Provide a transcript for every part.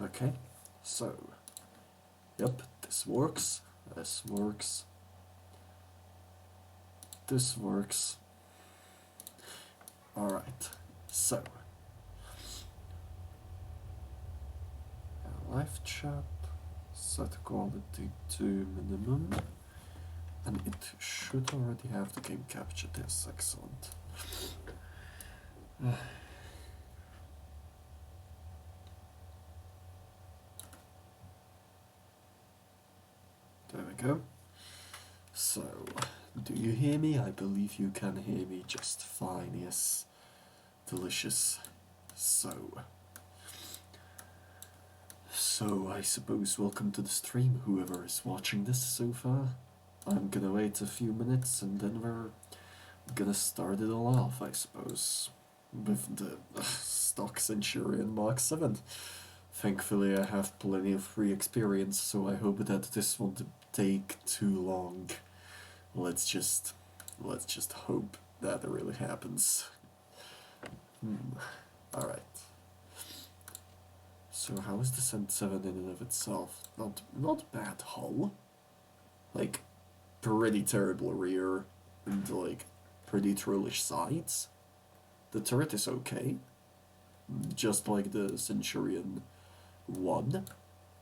Okay, so, yep, this works, this works, this works. Alright, so, live chat, set quality to minimum, and it should already have the game captured. Yes, excellent. There we go. So, do you hear me? I believe you can hear me just fine, yes. Delicious. So I suppose welcome to the stream, whoever is watching this so far. I'm gonna wait a few minutes and then we're gonna start it all off, I suppose, with the stock Centurion Mark 7. Thankfully I have plenty of free experience, so I hope that this won't take too long. Let's just hope that it really happens. Alright. So how is the Cent 7 in and of itself? Not bad hull. Like, pretty terrible rear and like pretty trollish sides. The turret is okay. Just like the Centurion 1.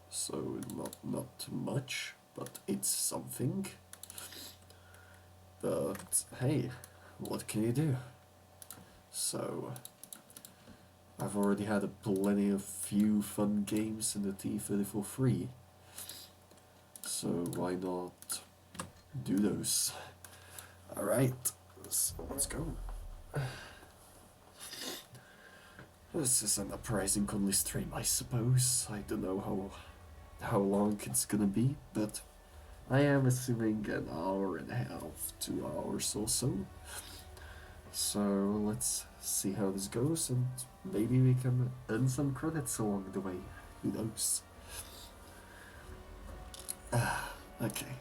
So not too much, but it's something. But hey, what can you do? So I've already had plenty of few fun games in the T30 for free, so why not do those? Alright, so let's go. This is an Uprising only stream, I suppose. I don't know how long it's gonna be, but I am assuming an hour and a half, 2 hours or so. So let's see how this goes, and maybe we can earn some credits along the way. Who knows? Okay.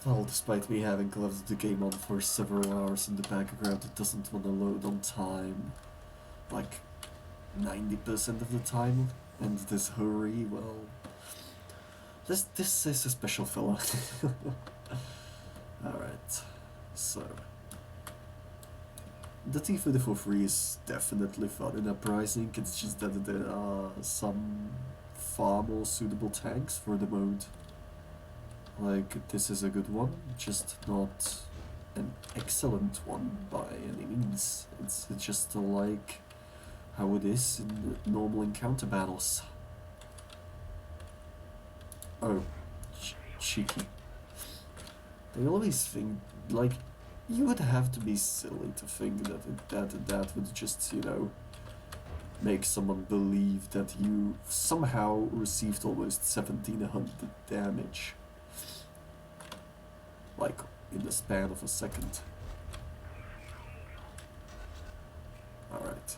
Well, despite me having left the game on for several hours in the background, it doesn't want to load on time. Like 90% of the time. And this hurry, well, this is a special fella. Alright, so the T30 for free is definitely fun in Uprising. It's just that there are some far more suitable tanks for the mode. Like, this is a good one, just not an excellent one by any means. It's just like how it is in normal encounter battles. Oh, cheeky. They always think, like, you would have to be silly to think that would just, you know, make someone believe that you somehow received almost 1700 damage. Like, in the span of a second. Alright.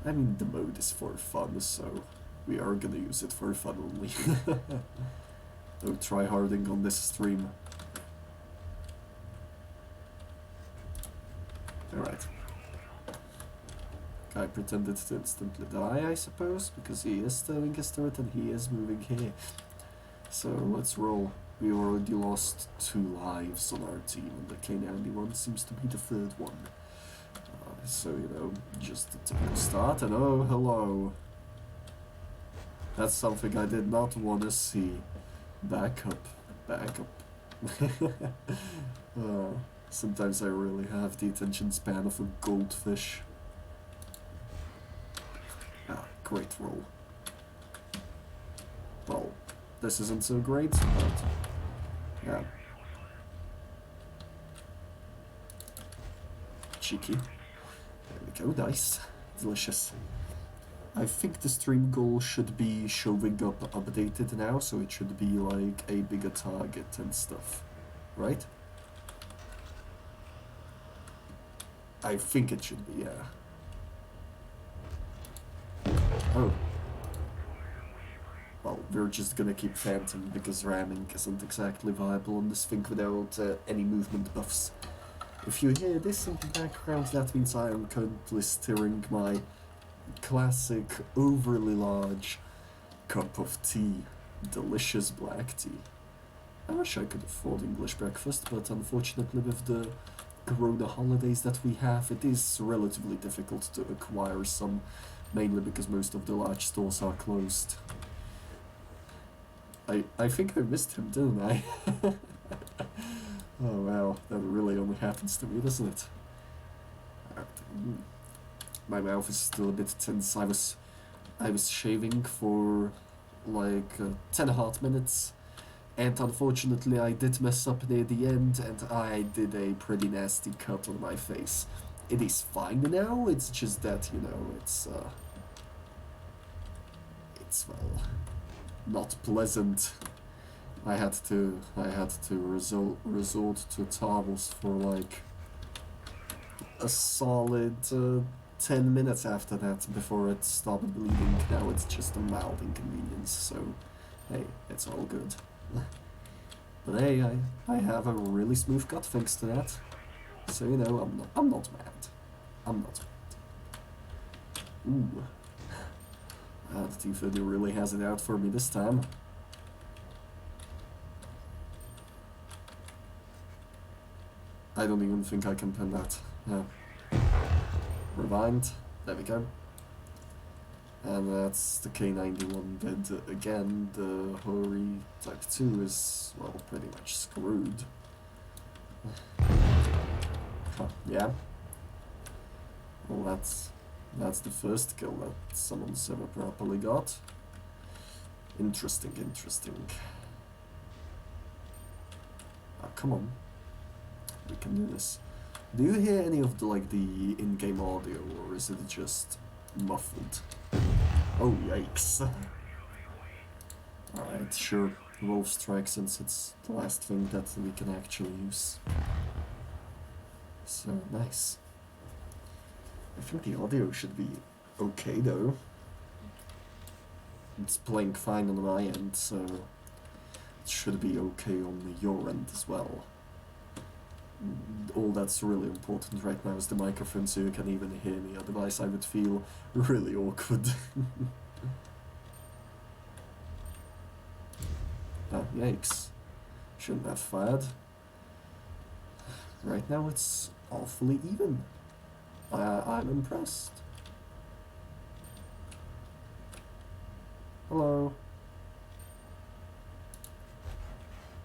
I mean, the mode is for fun, so we are gonna use it for fun only. No tryharding on this stream. Alright. Guy pretended to instantly die, I suppose, because he is throwing his turret and he is moving here. So let's roll. We already lost 2 lives on our team, and the K90 one seems to be the 3rd one. So, you know, just a typical start, and oh, hello. That's something I did not want to see. Back up, back up. Sometimes I really have the attention span of a goldfish. Ah, great roll. Well, this isn't so great, but yeah. Cheeky. There we go, nice. Delicious. I think the stream goal should be showing up updated now, so it should be like a bigger target and stuff, right? I think it should be, yeah. Oh. Well, we're just gonna keep Phantom because ramming isn't exactly viable on this thing without any movement buffs. If you hear this in the background, that means I am currently steering my classic, overly large cup of tea. Delicious black tea. I wish I could afford English breakfast, but unfortunately with the Corona holidays that we have, it is relatively difficult to acquire some, mainly because most of the large stores are closed. I think I missed him, didn't I? Oh wow, that really only happens to me, doesn't it? My mouth is still a bit tense. I was shaving for like 10 hot minutes, and unfortunately I did mess up near the end, and I did a pretty nasty cut on my face. It is fine now, it's just that, you know, it's well, not pleasant. I had to resort to towels for like a solid 10 minutes after that before it stopped bleeding. Now it's just a mild inconvenience, so hey, it's all good. But hey, I have a really smooth cut thanks to that. So, you know, I'm not mad. I'm not mad. Ooh. The T-30 really has it out for me this time. I don't even think I can pin that. Yeah. Rewind. There we go. And that's the K91 bid again. The Hori Type 2 is, well, pretty much screwed. Yeah. Well, that's the first kill that someone's ever properly got. Interesting, interesting. Oh, come on. We can do this. Do you hear any of the in-game audio, or is it just muffled? Oh yikes! All right, sure. Wolf Strike, since it's the last thing that we can actually use. So nice. I think the audio should be okay though. It's playing fine on my end, so it should be okay on your end as well. All that's really important right now is the microphone, so you can even hear me, otherwise I would feel really awkward. Ah, yikes. Shouldn't have fired. Right now it's awfully even. I'm impressed. Hello.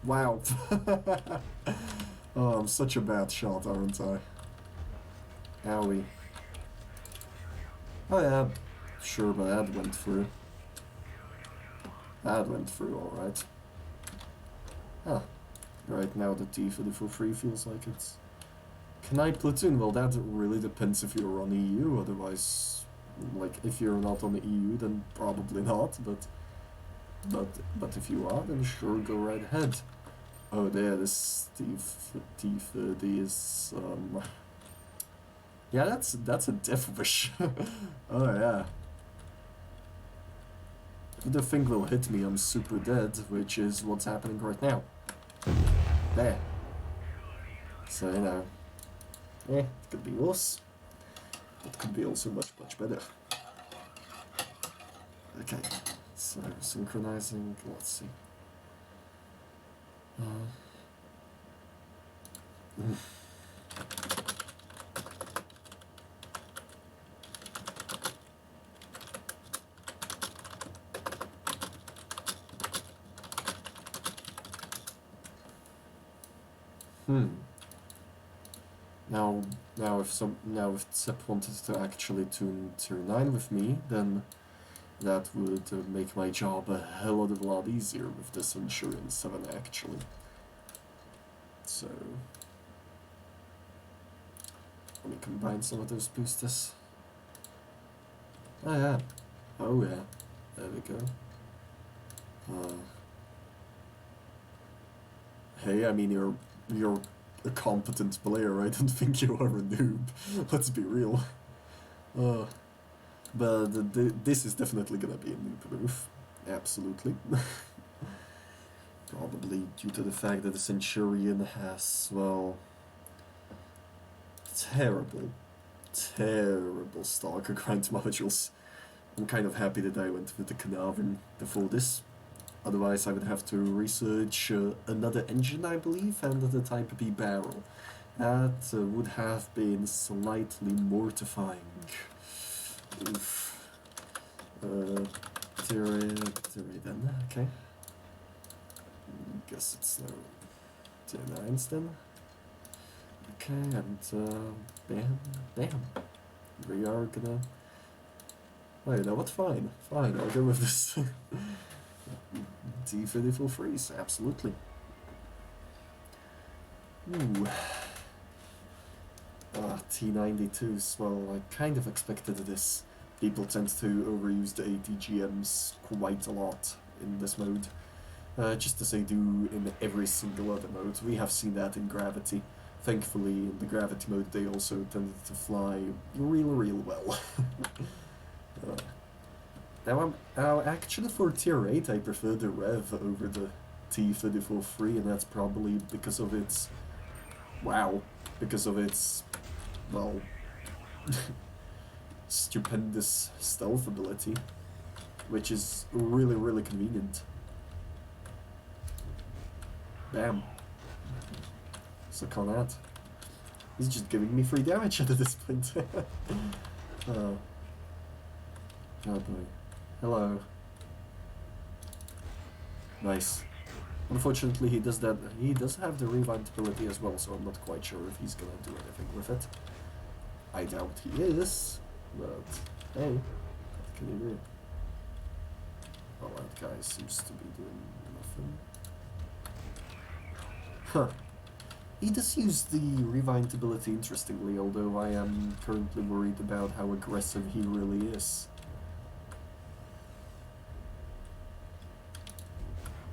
Wow. Oh, I'm such a bad shot, aren't I? Owie. Oh yeah, sure, but that went through. That went through, alright. Huh. Right now the T-30 for free feels like it's... Can I platoon? Well, that really depends if you're on EU, otherwise... Like, if you're not on the EU, then probably not, but if you are, then sure, go right ahead. Oh, there, this T-30 is, yeah, that's a death wish. Oh, yeah. If the thing will hit me, I'm super dead, which is what's happening right now. There. So, you know, it could be worse. It could be also much, much better. Okay, so synchronizing, let's see. Now if Sepp wanted to actually tune tier 9 with me, then that would make my job a hell of a lot easier with this insurance 7 actually. So let me combine some of those boosters. Oh yeah. Oh yeah. There we go. Hey, I mean you're a competent player. I don't think you are a noob. Let's be real. But this is definitely gonna be a noob move. Absolutely. Probably due to the fact that the Centurion has, well, terrible terrible Stalker grind modules. I'm kind of happy that I went with the Carnarvon before this. Otherwise I would have to research another engine, I believe, and the Type B barrel. That would have been slightly mortifying. Oof. Theory then, okay. Guess it's tier 9s then. Okay, and bam, bam. We are gonna... Oh, you know what? Fine, I'll go with this. T-34 freeze, absolutely. Ooh. T92s, well, I kind of expected this. People tend to overuse the ATGMs quite a lot in this mode. Just as they do in every single other mode. We have seen that in Gravity. Thankfully, in the Gravity mode, they also tended to fly real well. Now, actually for tier 8, I prefer the Rev over the T-34 free, and that's probably because of its... Wow. Because of its... well... stupendous stealth ability. Which is really convenient. Bam. Suck on that. He's just giving me free damage at this point. Oh boy. Hello. Nice. Unfortunately, he does that. He does have the rewind ability as well, so I'm not quite sure if he's gonna do anything with it. I doubt he is, but hey, what can you do? Well, that guy seems to be doing nothing. Huh. He does use the rewind ability interestingly, although I am currently worried about how aggressive he really is.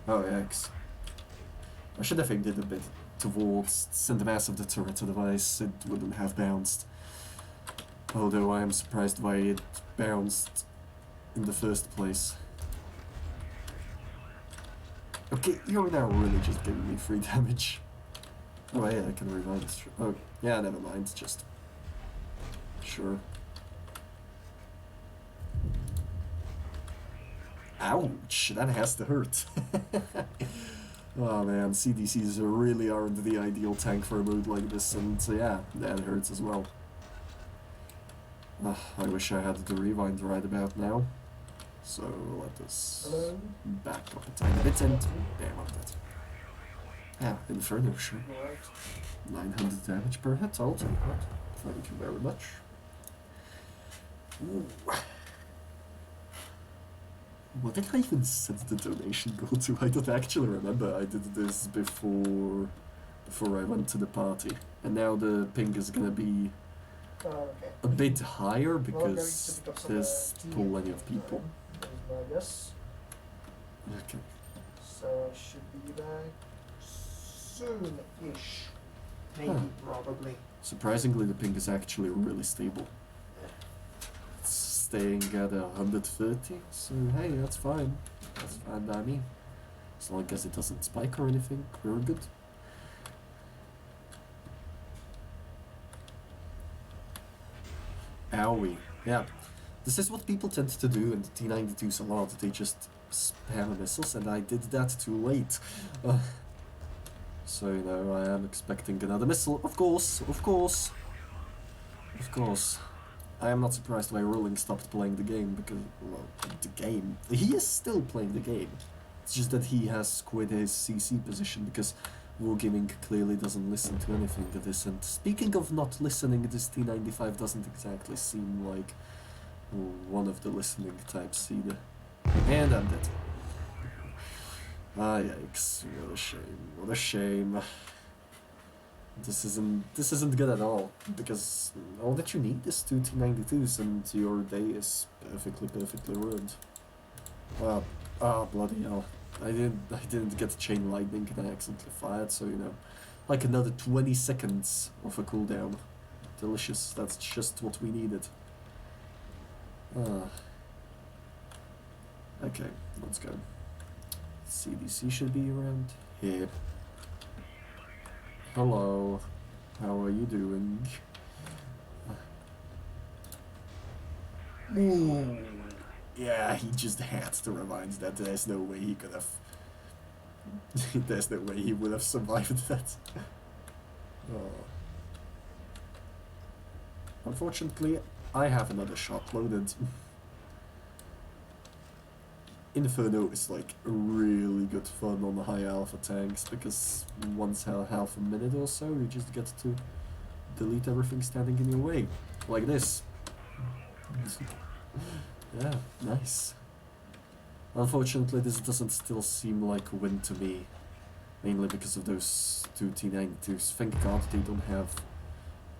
Oh, yikes. I should have aimed it a bit towards the mass of the turret, otherwise it wouldn't have bounced. Although I am surprised why it bounced in the first place. Okay, you're now really just giving me free damage. Oh yeah, I can rewind. Oh, yeah, never mind, just... Sure. Ouch, that has to hurt. Oh man, CDCs really aren't the ideal tank for a mode like this, and yeah, that hurts as well. I wish I had the rewind right about now. So let us back up a tiny bit and bam on that. Yeah, Inferno, sure. 900 damage per hit, I'll take that. Thank you very much. Ooh. What did I even set the donation goal to? I don't actually remember. I did this before I went to the party. And now the ping is gonna be a bit higher because there's plenty of people. Yes. Okay. So I should be back soon-ish. Maybe, probably. Surprisingly, the ping is actually really stable. It's staying at 130, so hey, that's fine. That's fine by me. As long as it doesn't spike or anything, we're good. Owie. Yeah. This is what people tend to do in the T-92s a lot. They just spam missiles, and I did that too late. So, you know, I am expecting another missile. Of course. I am not surprised why Rolling stopped playing the game, because, well, the game. He is still playing the game. It's just that he has quit his CC position, because Wargaming clearly doesn't listen to anything of this. And speaking of not listening, this T-95 doesn't exactly seem like one of the listening types either. And I'm dead. Ah, yikes. What a shame. This isn't good at all, because all that you need is 2 T-92s and your day is perfectly ruined. Bloody hell. I didn't get chain lightning and I accidentally fired, so you know, like another 20 seconds of a cooldown. Delicious, that's just what we needed. Okay, let's go. CDC should be around here. Hello, how are you doing? Ooh. Yeah, he just had to remind that there's no way he could have. There's no way he would have survived that. Oh. Unfortunately, I have another shot loaded. Inferno is like really good fun on the high alpha tanks because once half a minute or so you just get to delete everything standing in your way. Like this. Yeah, nice. Unfortunately this doesn't still seem like a win to me. Mainly because of those two T92s. Thank God they don't have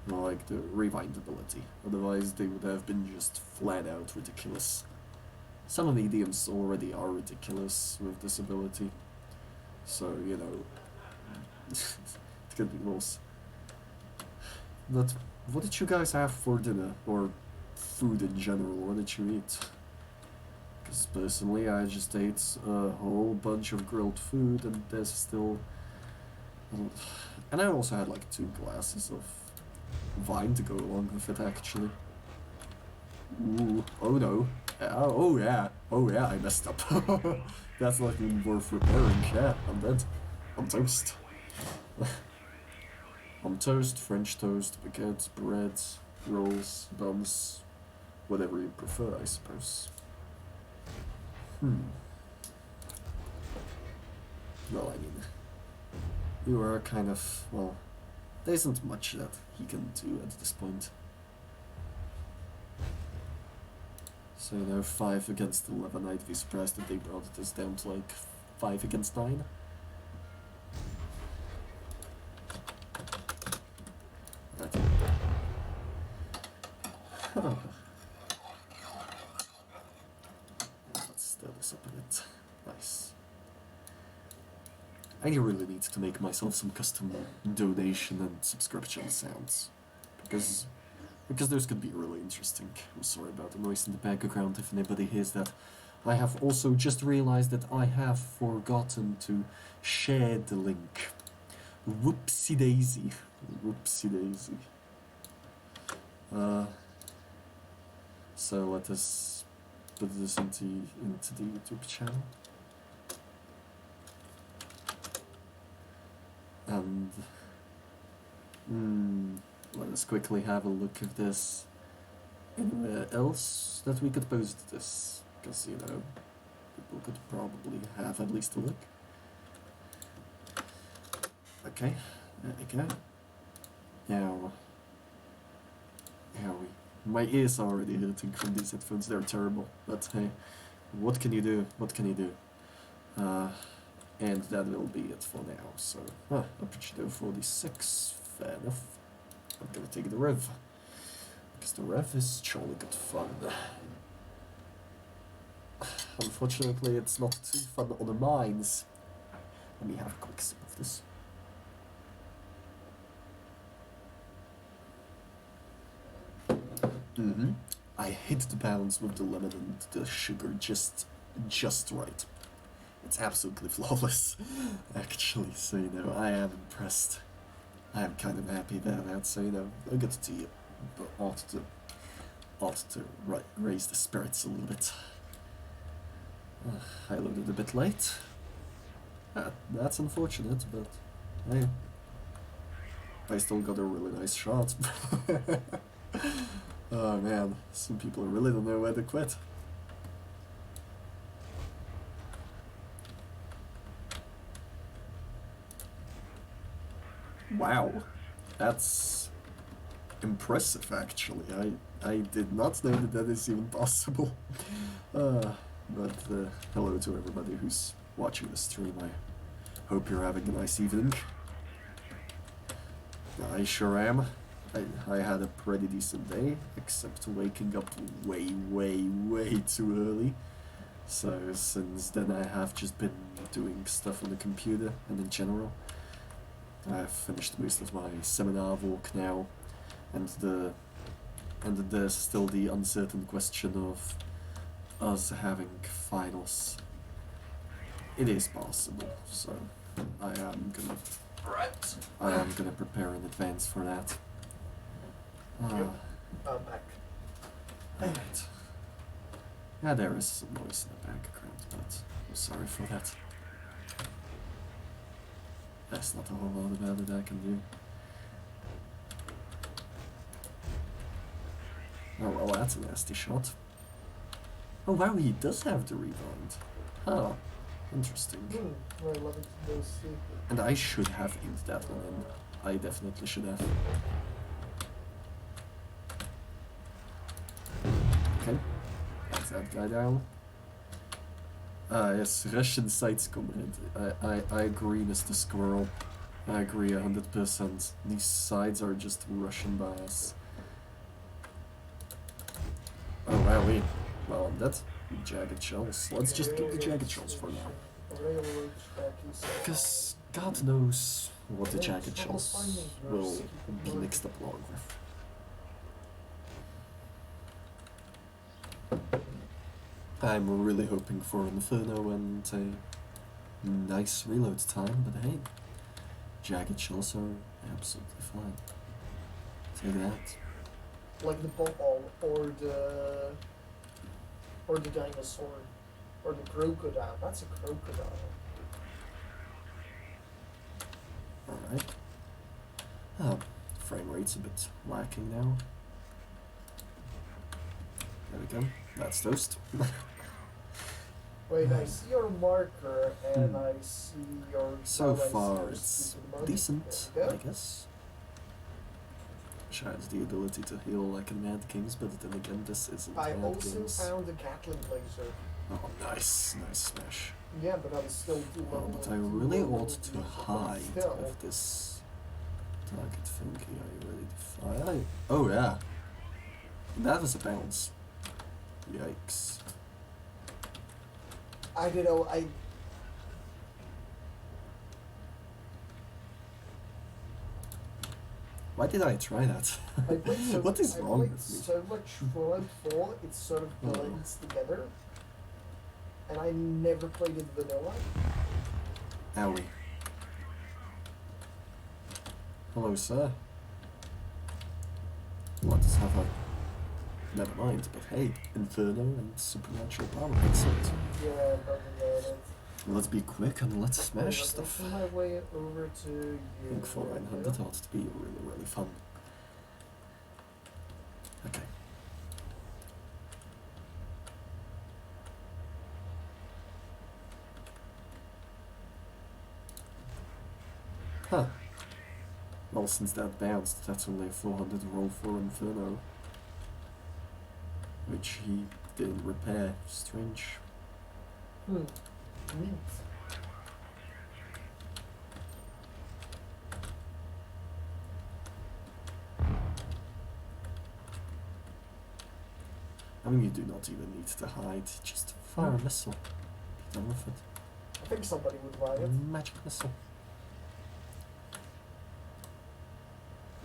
like the rewind ability. Otherwise they would have been just flat out ridiculous. Some of the idioms already are ridiculous with this ability. So, you know, it could be worse. But what did you guys have for dinner? Or food in general? What did you eat? Because personally, I just ate a whole bunch of grilled food and there's still... And I also had like 2 glasses of wine to go along with it, actually. Ooh, oh no. Oh yeah, I messed up. That's not even worth repairing. Yeah, I'm dead. I'm toast. I'm toast, French toast, baguettes, breads, rolls, buns, whatever you prefer, I suppose. Well, I mean, you are kind of, well, there isn't much that he can do at this point. So, you know, 5 against 11, I'd be surprised if they brought this down to like 5 against 9. Right. Let's stir this up a bit. Nice. I really need to make myself some custom donation and subscription sounds. Because those could be really interesting. I'm sorry about the noise in the background if anybody hears that. I have also just realized that I have forgotten to share the link. Whoopsie daisy. Whoopsie daisy. So let us put this into the YouTube channel. And let us quickly have a look if there's anywhere else that we could post this, because, you know, people could probably have at least a look. Okay, there we go. Now, my ears are already hurting from these headphones, they're terrible, but hey, what can you do, and that will be it for now, so, Aperture 46, fair enough. I'm gonna take the Rev, because the Rev is surely good fun. Unfortunately, it's not too fun on the mines. Let me have a quick sip of this. I hit the balance with the lemon and the sugar just right. It's absolutely flawless, actually, so, you know, I am impressed. I am kind of happy about that, so, you know, a good tea ought to raise the spirits a little bit. I loaded a bit late. That's unfortunate, but hey, I still got a really nice shot. Oh man, some people really don't know where to quit. Wow, that's impressive actually. I did not know that is even possible. But hello to everybody who's watching the stream. I hope you're having a nice evening. I sure am. I had a pretty decent day, except waking up way too early. So since then I have just been doing stuff on the computer and in general. I've finished most of my seminar work now, and there's still the uncertain question of us having finals. It is possible, so I am gonna prepare in advance for that. I'm back. Alright. Yeah, there is some noise in the background, but I'm sorry for that. There's not a whole lot about it I can do. Oh well, that's a nasty shot. Oh wow, he does have the rebound. Huh. Interesting. I love it. Those see. And I should have inked that one in. I definitely should have. Okay. That's that guy down. Yes, Russian sites comrade. I agree, Mr. Squirrel. I agree 100%. These sides are just Russian bias. Oh wow, wait. Well, I'm dead. Jagged shells. Let's just keep the jagged shells for now. Because God knows what the jagged shells will be mixed up along with. I'm really hoping for Inferno and a nice reload time, but hey, jagged shells are absolutely fine. Take that. Like the ball or the dinosaur or the crocodile. That's a crocodile. Alright. Oh, frame rate's a bit lacking now. There we go. That's toast. Wait, I see your marker and I see your. So now I see far, your it's stupid money. decent, There we I go. guess. Which has the ability to heal like in Mad Games, but then again, this isn't I Mad also Games. found a Gatling laser. Oh, nice, nice smash. Yeah, but I'm still too Oh, low. but I really ought to hide with this target thingy. Are you ready to fire? Oh yeah, that was a bounce. Yikes. I don't know. Why did I try that? I played so, What is I wrong played with me? so much Fallout 4, it sort of blends together. And I never played it vanilla. Owie. Hello, sir. What does have a... Never mind, but hey, Inferno and Supernatural Power, excellent. Yeah, but Let's be quick and let's smash stuff. my way over to you. Ink for 900 ought to be really, really fun. Okay. Huh. Well, since that bounced, that's only a 400 roll for Inferno. Which he didn't repair. Strange. Neat. I mean, you do not even need to hide. Just fire a missile. Be done with it. I think somebody would buy it. Magic missile.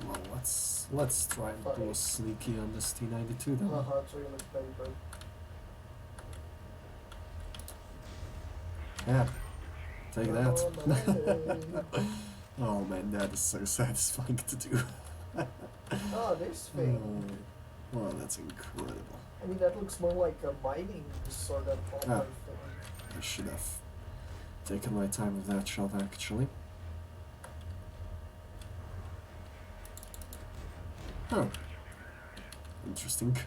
Well, let's try and pull a sneaky on this T92 then. Toilet paper. Yeah. Take Oh, that. Oh man, that is so satisfying to do. Oh, this thing. Well, that's incredible. I mean, that looks more like a mining sort of Ah. thing. I should have taken my time with that shot actually. Huh. Interesting.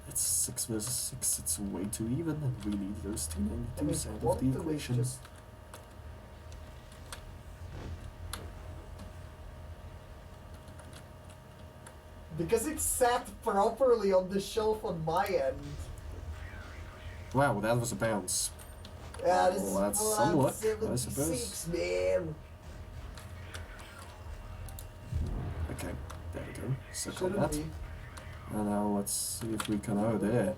It's 6 versus 6, it's way too even, and we need those I mean, 292s out of the quantum is equation. just... Because it's sat properly on the shelf on my end. Wow, that was a bounce. Yeah, this Well, that's is some luck, I 76, suppose. man. Okay, there we go. Suck on Shouldn't that. be. And now let's see if we can... Oh, there.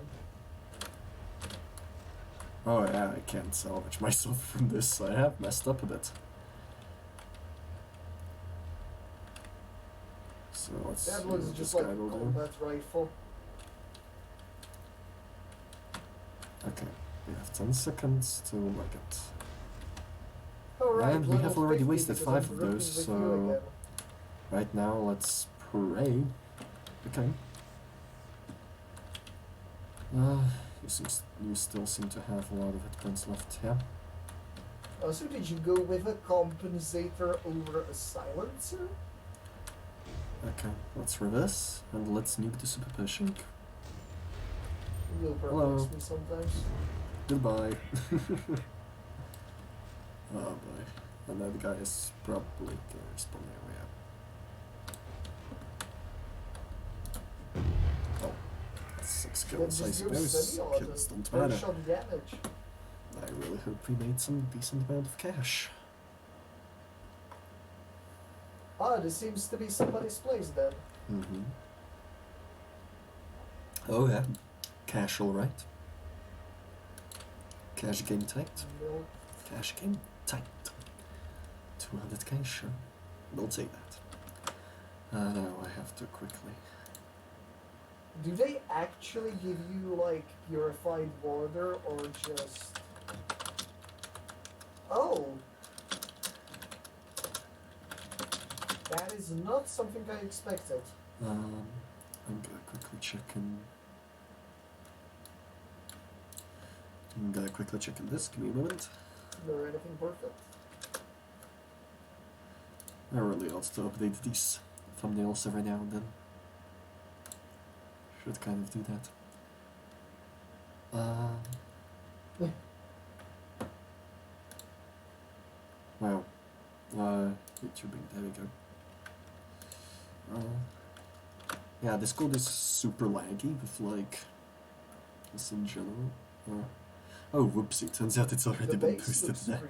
Oh yeah, I can't salvage myself from this. I have messed up a bit. So let's That see was what just this like guy a will do. combat rifle. Okay, we have 10 seconds to make it. Alright, And we have level already 50 wasted because 5 I'm of grouping those, with so... you again. Right now, let's pray. Okay. You still seem to have a lot of hit points left, yeah? So did you go with a compensator over a silencer? Okay, let's reverse, and let's nuke the super potion. Will Hello. perplex me sometimes. Goodbye. Oh boy. And that guy is probably gonna respawn there, yeah. Oh. 6 kills, I suppose. Kills don't matter. Shot damage. I really hope we made some decent amount of cash. Ah, this seems to be somebody's place then. Mm-hmm. Oh yeah. Cash alright. Cash game tight. No. Cash game tight. 200k, sure. We'll take that. Now I have to quickly. Do they actually give you, like, purified water, or just... Oh! That is not something I expected. I'm gonna quickly check in. I'm gonna quickly check in this. Give me a moment. Is there anything perfect? I really ought to update these thumbnails every now and then. Should kind of do that. Wow. YouTubing, there we go. Yeah, this code is super laggy with like this in general. Oh, whoopsie! Turns out it's already been posted there.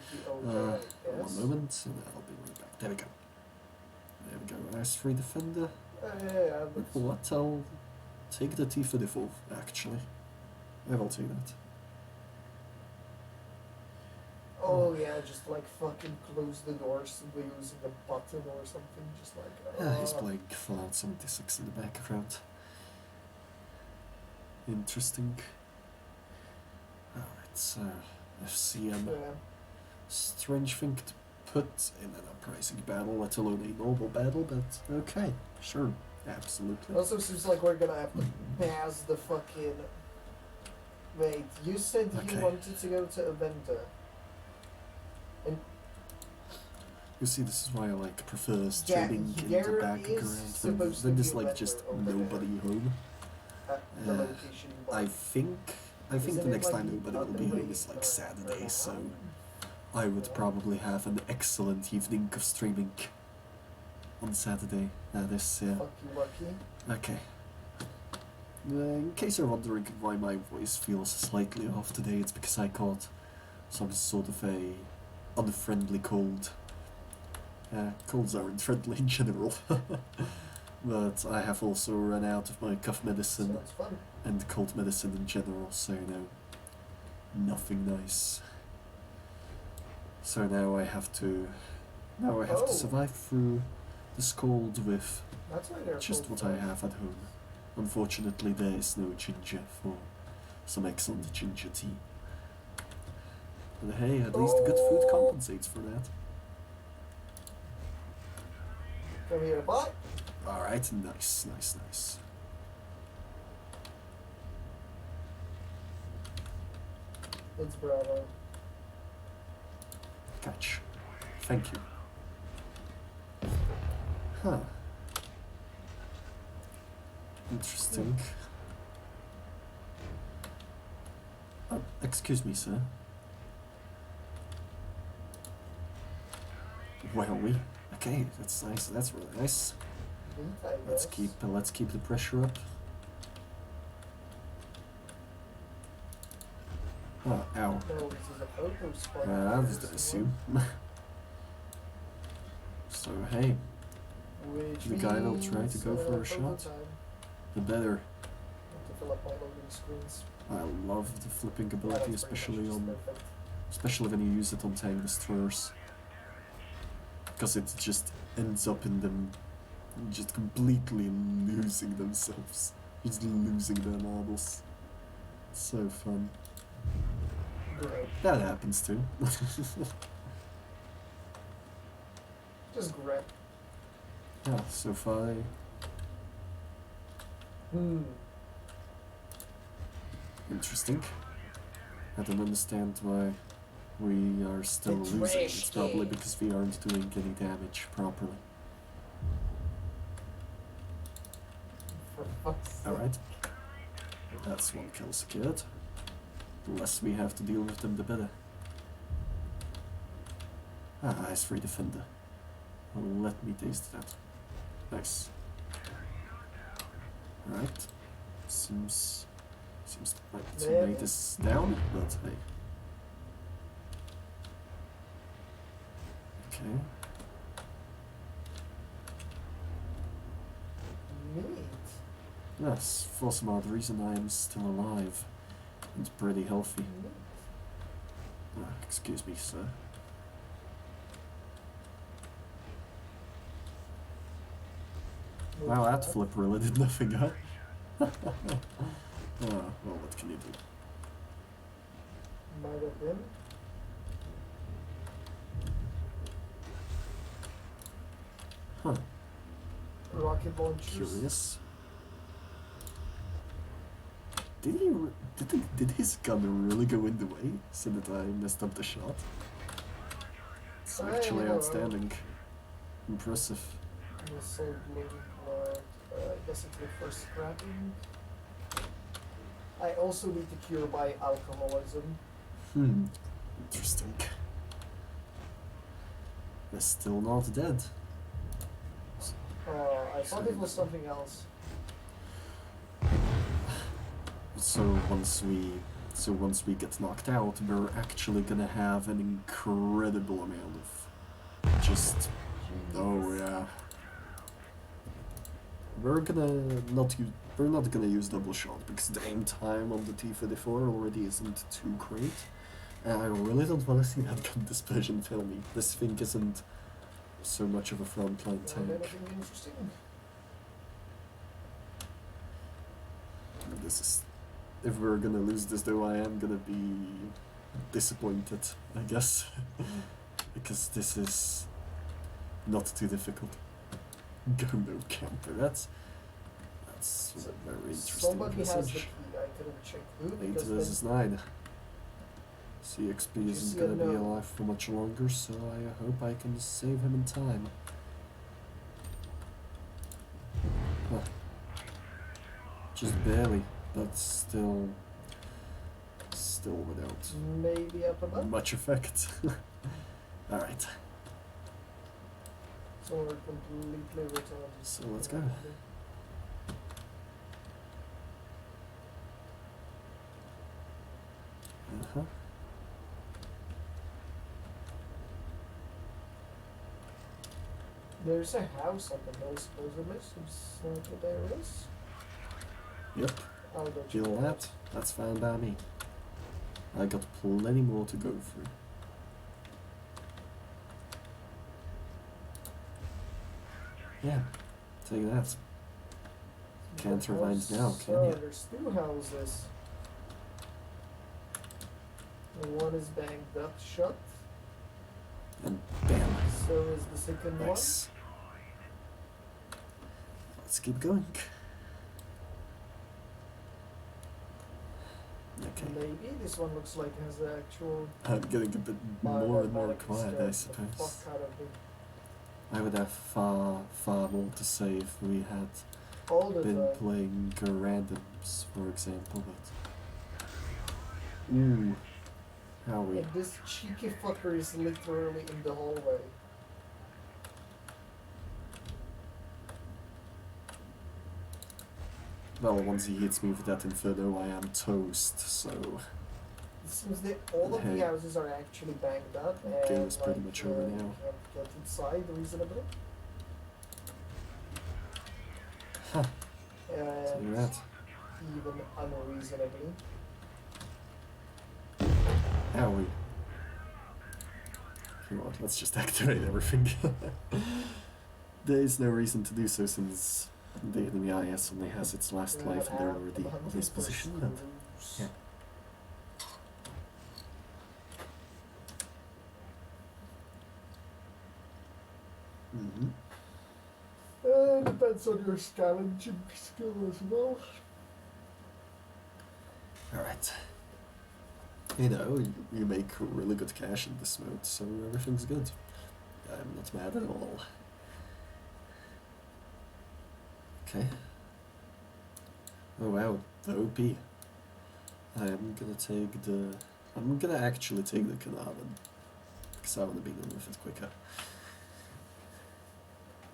One moment, and I'll be right back. There we go. There we go. S3 Defender. Yeah, What? I'll take the T34 actually. I will take that. Oh yeah, just like fucking close the doors using a button or something, just like... Yeah, he's playing Fallout 76 in the background. Interesting. Oh, it's FCM. Yeah. Strange thing to put in an Uprising battle, let alone a normal battle, but okay, sure, absolutely. Also seems like we're gonna have to pass the fucking... Wait, you said Okay. you wanted to go to Aventa. And You see, this is why I like prefer yeah, streaming in the there background. is supposed to When be there's a like vendor just over there. nobody home. At the Uh, location you I bought. think Isn't the it next like time nobody will be home is like Saturday, so I would probably have an excellent evening of streaming on Saturday. This Fuck you, lucky. okay. In case you're wondering why my voice feels slightly off today, it's because I caught some sort of a unfriendly cold. Colds aren't friendly in general. But I have also run out of my cough medicine Sounds fun. and cold medicine in general, so nothing nice. So now I have to Oh. survive through this cold with That's why they're just called what I fun. have at home. Unfortunately, there is no ginger for some excellent ginger tea. But hey, at least good food compensates for that. Come here, bot. Alright, nice, nice, nice. It's Bravo. Catch. Thank you. Huh. Interesting. Excuse me, sir. Well, okay, that's nice. That's really nice. Let's keep the pressure up. Oh, ow. No, this is a photo spot. I was to assume. So hey, Which the guy will try to means, go for a photo shot. time. The better. Have to fill up my loading screens. I love the flipping Yeah, ability, that's pretty especially much just on perfect. especially when you use it on tank destroyers, because it just ends up in them just completely losing themselves, just losing their marbles. So fun. Great. That happens too. Just great. Yeah, so far. Interesting. I don't understand why we are still The losing. trash It's probably can. because we aren't doing any damage properly. For fuck's sake. Alright. That's one kill secured. The less we have to deal with them, the better. Ah, ice free defender. Let me taste that. Nice. Alright. Seems like the teammate is down, but hey. Okay. Neat. Yes, for some odd reason I am still alive and pretty healthy. Neat. Excuse me, sir. Wow, that flip really did nothing, huh? Oh, well, what can you do? Might have been. Huh, Rocket launchers. curious. Did his gun really go in the way so that I messed up the shot? It's actually outstanding. Impressive. Missile blue blood. I guess it's good for scrapping. I also need to cure my alcoholism. Interesting. They're still not dead. I thought it was something else. So once we get knocked out, we're actually gonna have an incredible amount of just. Oh yeah. We're not gonna use double shot because the aim time on the T-34 already isn't too great. And I really don't want to see that gun dispersion fail me. This thing isn't so much of a frontline tank. Anything interesting? This is. If we're gonna lose this though, I am gonna be disappointed, I guess. Because this is not too difficult. Go no camper, that's a very interesting Somebody has the key. message. I couldn't check who 8 because versus then 9. CXP you isn't see gonna a be no? alive for much longer, so I hope I can save him in time. Huh. Just barely, but still without maybe up above. much effect. Alright, So we're completely retarded. so let's go. Uh-huh. There's a house on the hill, supposedly. Seems like there is. Yep, I'll go check feel it that. out. That's fine by me. I got plenty more to go through. Yeah, take that. Can't The rewind house- now, can oh, ya? there's two houses. One is banged up shut. And bam. So is the second Nice. Let's keep going. Okay. one. Maybe this one looks like it has the actual. I'm getting a bit more and more quiet, I suppose. Fuck out of me. I would have far more to say if we had All the been time. playing randoms, for example, but. Ooh. How we. And this cheeky fucker is literally in the hallway. Well, once he hits me with that Inferno, I am toast, so. It seems that all of Hey. the houses are actually banged up and Game is pretty much over you now. can't get inside reasonably. Huh. So And you're at. even unreasonably. Owie. Come on, let's just activate everything. There is no reason to do so since the enemy IS only has its last life and they're already on his position. But yeah. Depends on your scavenging skill as well. Alright. You know, you make really good cash in this mode, so everything's good. I'm not mad at all. Okay. Oh wow, the OP. I'm gonna actually take the Canavan, because I want to be done with it quicker.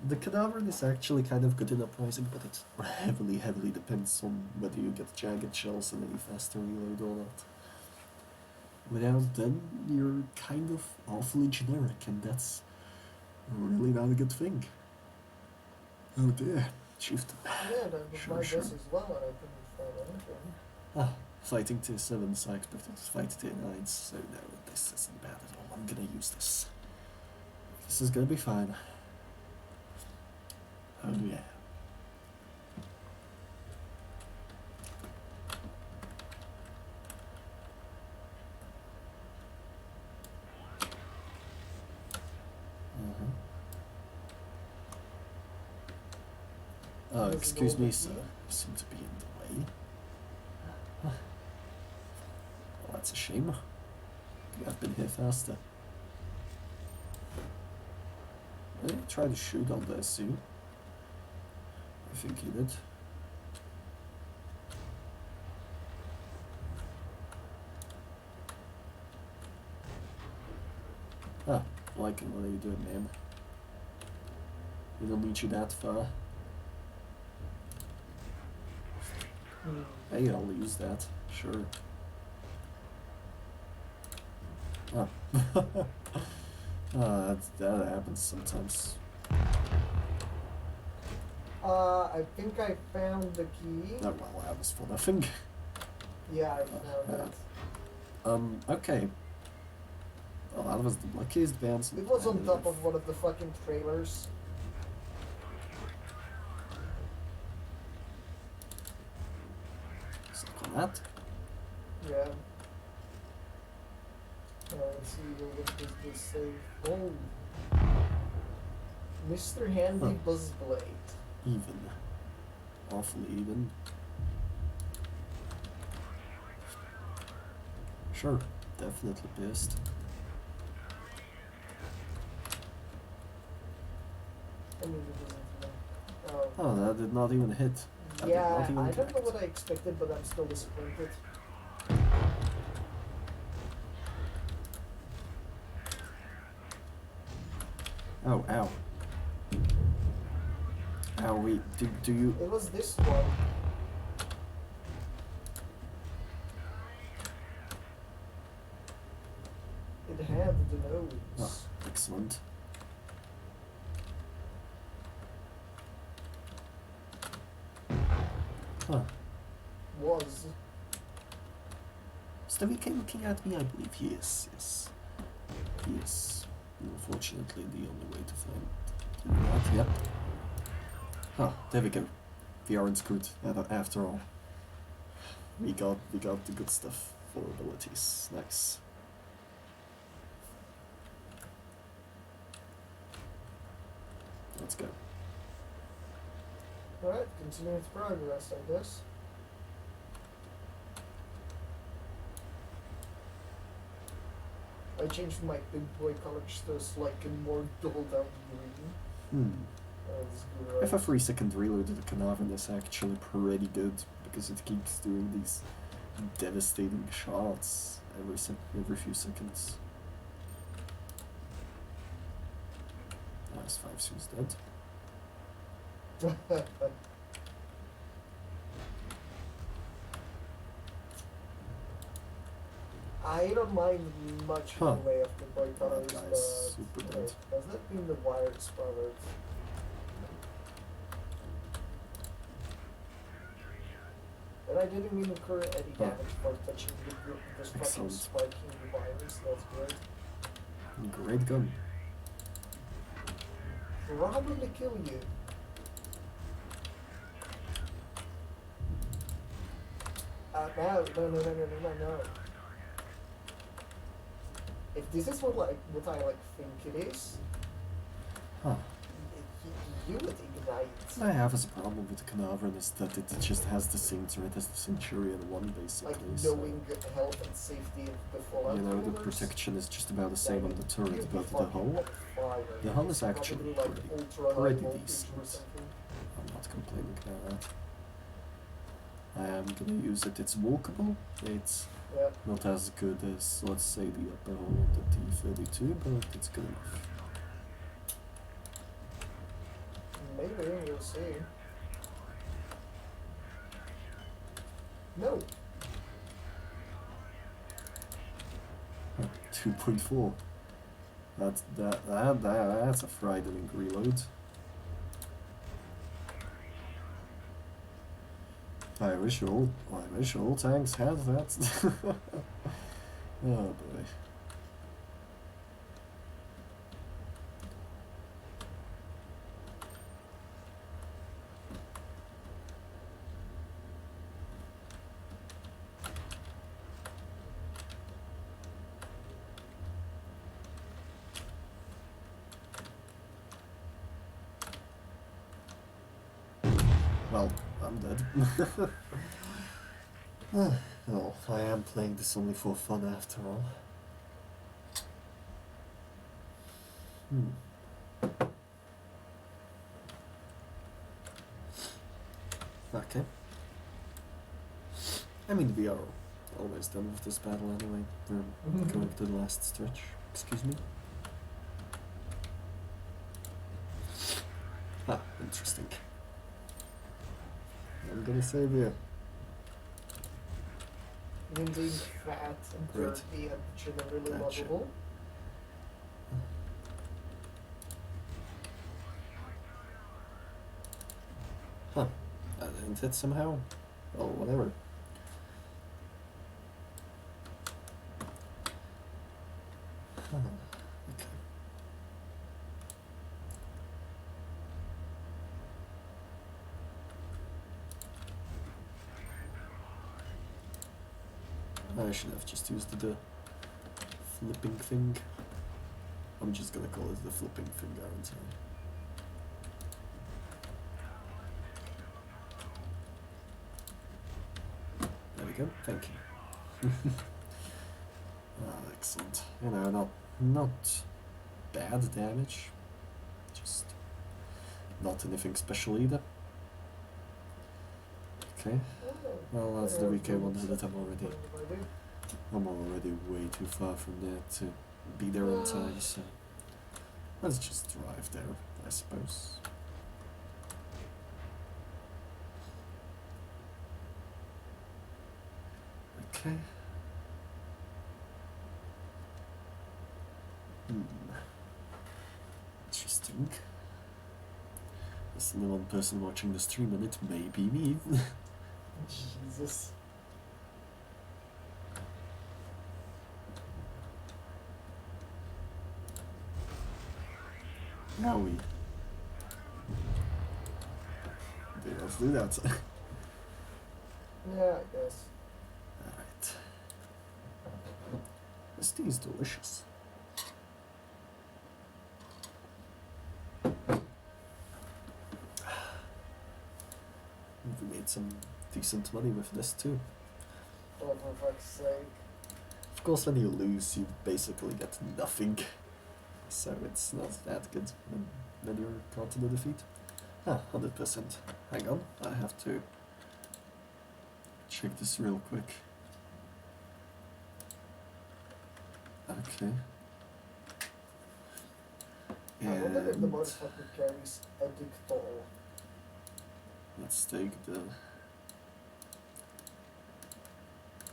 The Cadaver is actually kind of good in Uprising, but it heavily depends on whether you get jagged shells and any faster reload or not. Without them, you're kind of awfully generic, and that's really not a good thing. Oh dear, shift. Yeah, that was my guess as well, and I couldn't find anything. Ah, fighting tier 7s, I expected to fight tier 9s, so no, this isn't bad at all. I'm gonna use this. This is gonna be fine. Oh yeah. Oh, excuse me, sir. You seem to be in the way. Well, that's a shame. Could have been here faster. Well, try to shoot on there soon. I think he did. Ah, liking what are you doing, man? We don't need you that far. Hey, I'll use that, sure. Ah. That happens sometimes. I think I found the key. Oh, well, that was for nothing. Yeah, I found it. Okay. Well, that was the luckiest bounce. It was on top of one of the fucking trailers. Stuck on that. Yeah. Let's see, what does this say? Oh. Mr. Handy Buzzblade. Even. Awfully even. Sure, definitely pissed. I mean, it doesn't. Oh, that did not even hit. That Yeah, did not even I don't know connect. what I expected, but I'm still disappointed. Oh, ow. Ow, wait, do you... It was this one. It had the nose. Oh, excellent. Huh. Was. Still, he came looking at me, I believe. He is, yes. He is, unfortunately, the only way to find that. Yep. Huh, there we go. We aren't screwed after all. We got the good stuff for abilities. Nice. Let's go. Alright, continue its progress, I guess. I changed my big boy colors to like a more doubled out green. That's good, If a 3-second reload of the Carnarvon is actually pretty good, because it keeps doing these devastating shots every few seconds. Nice, 5 seems dead. I don't mind much in the way of the boy colors, That but guy's super dead. does that mean the wire spotted? And I didn't even incur any damage for touching this fucking Excellent. spiking wires, that's good. Great gun. Probably kill you. No. If this is what I think it is, Huh. you would ignore knight. I have as a problem with the Canaveran is that it just has the same threat as the Centurion 1, basically. Like so, knowing health and safety in the Fallout you know, the universe. protection is just about the same on the turret, You'd be but the fucking hull, on fire. the hull It's is actually probably like pretty ultra high pretty voltage decent. or something. I'm not complaining about that. I am gonna use it. It's walkable. It's Yeah. not as good as, let's say, the upper hull of the T-32, but it's good enough. Maybe, we'll see. No. 2.4. That's a frightening reload. I wish all tanks had that. Oh boy. Well, I'm dead. Oh, I am playing this only for fun after all. Okay. I mean, we are almost done with this battle anyway. We're going to the last stretch. Excuse me. Ah, interesting. I'm gonna save you. Him being fat and Right. dirty and generally Gotcha. lovable. Huh. I didn't hit somehow. Oh, whatever. Huh. Okay. I should have just used the flipping thing. I'm just gonna call it the flipping thing, aren't I? There we go, thank you. Excellent. You know, not bad damage. Just not anything special either. Okay. Well, that's the VK one that I'm already way too far from there to be there on time, so let's just drive there, I suppose. Okay. Interesting. There's only one person watching the stream and it may be me. Jesus. Now we. Okay, let's do that. Yeah, I guess. Alright. This tea is delicious. We made some decent money with this too. Oh, for fuck's sake. Of course, when you lose, you basically get nothing. So it's not that good when you're caught in the defeat. Ah, 100%. Hang on, I have to check this real quick. Okay. I wonder if the And motherfucker carries Edictol. let's take the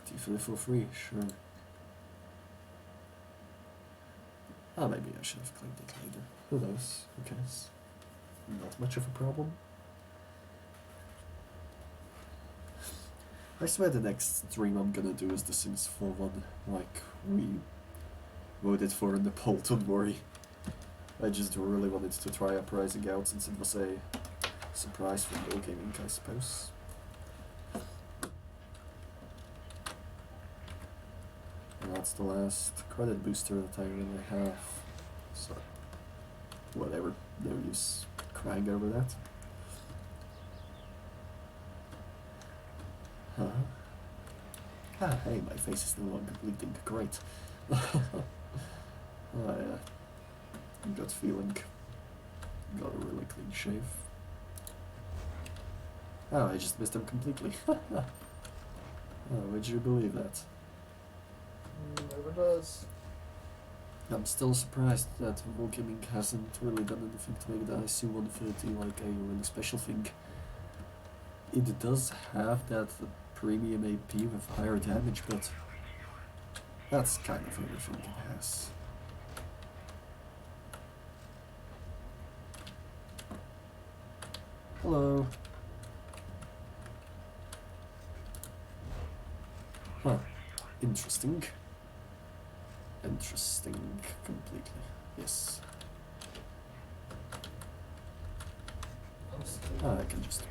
T3 for free, sure. Ah, maybe I should have claimed it later. Who knows? Who cares? Not much of a problem. I swear the next stream I'm gonna do is the Sims 4 one, like we voted for in the poll, don't worry. I just really wanted to try Uprising out since it was a surprise for no gaming, I suppose. And that's the last credit booster that I really have. So, whatever, no use crying over that. Ah, hey, my face is no longer bleeding. Great. Yeah. Gut feeling. Got a really clean shave. Oh, I just missed him completely. Oh, would you believe that? Never does. I'm still surprised that Wargaming hasn't really done anything to make the IC-130 like a really special thing. It does have that premium AP with higher damage, but that's kind of everything it has. Hello. Huh. Interesting. Interesting completely. Yes. I can just...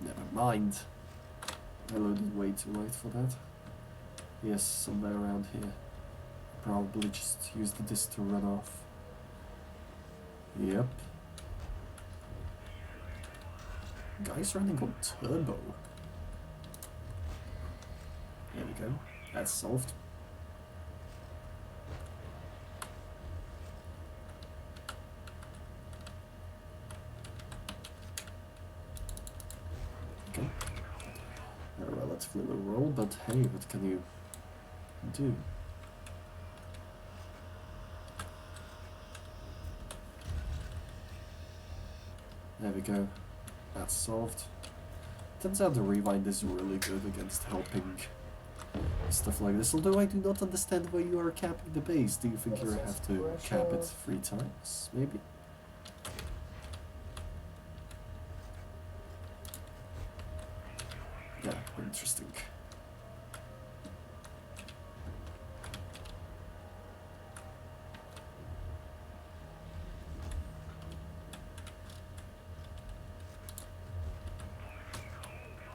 never mind. I loaded way too late for that. Yes, somewhere around here. Probably just used this to run off. Yep. Guy's running on turbo. There we go. That's solved. Okay. A relatively low roll, but hey, what can you do? There we go. That's solved. Turns out the rewind is really good against helping stuff like this, although I do not understand why you are capping the base. Do you think you have to cap it 3 times, maybe? Yeah, interesting.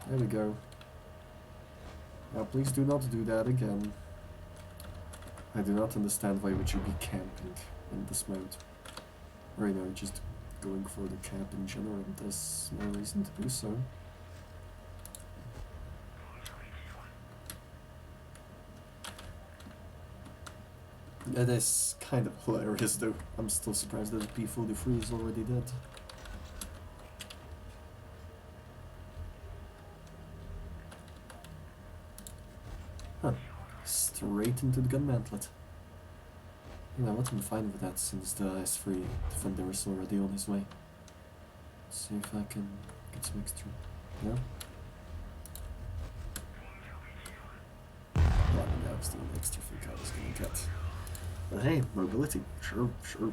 There we go. Now please do not do that again. I do not understand why would you be camping in this mode. Or you know, just going for the cap in general. There's no reason to do so. That is kind of hilarious though. I'm still surprised that the P43 is already dead. Huh. Straight into the gun mantlet. You know what, I'm fine with that since the S3 Defender is already on his way. Let's see if I can get some extra. No? Yeah, that was the extra thing I was gonna get. But hey, mobility. Sure, sure.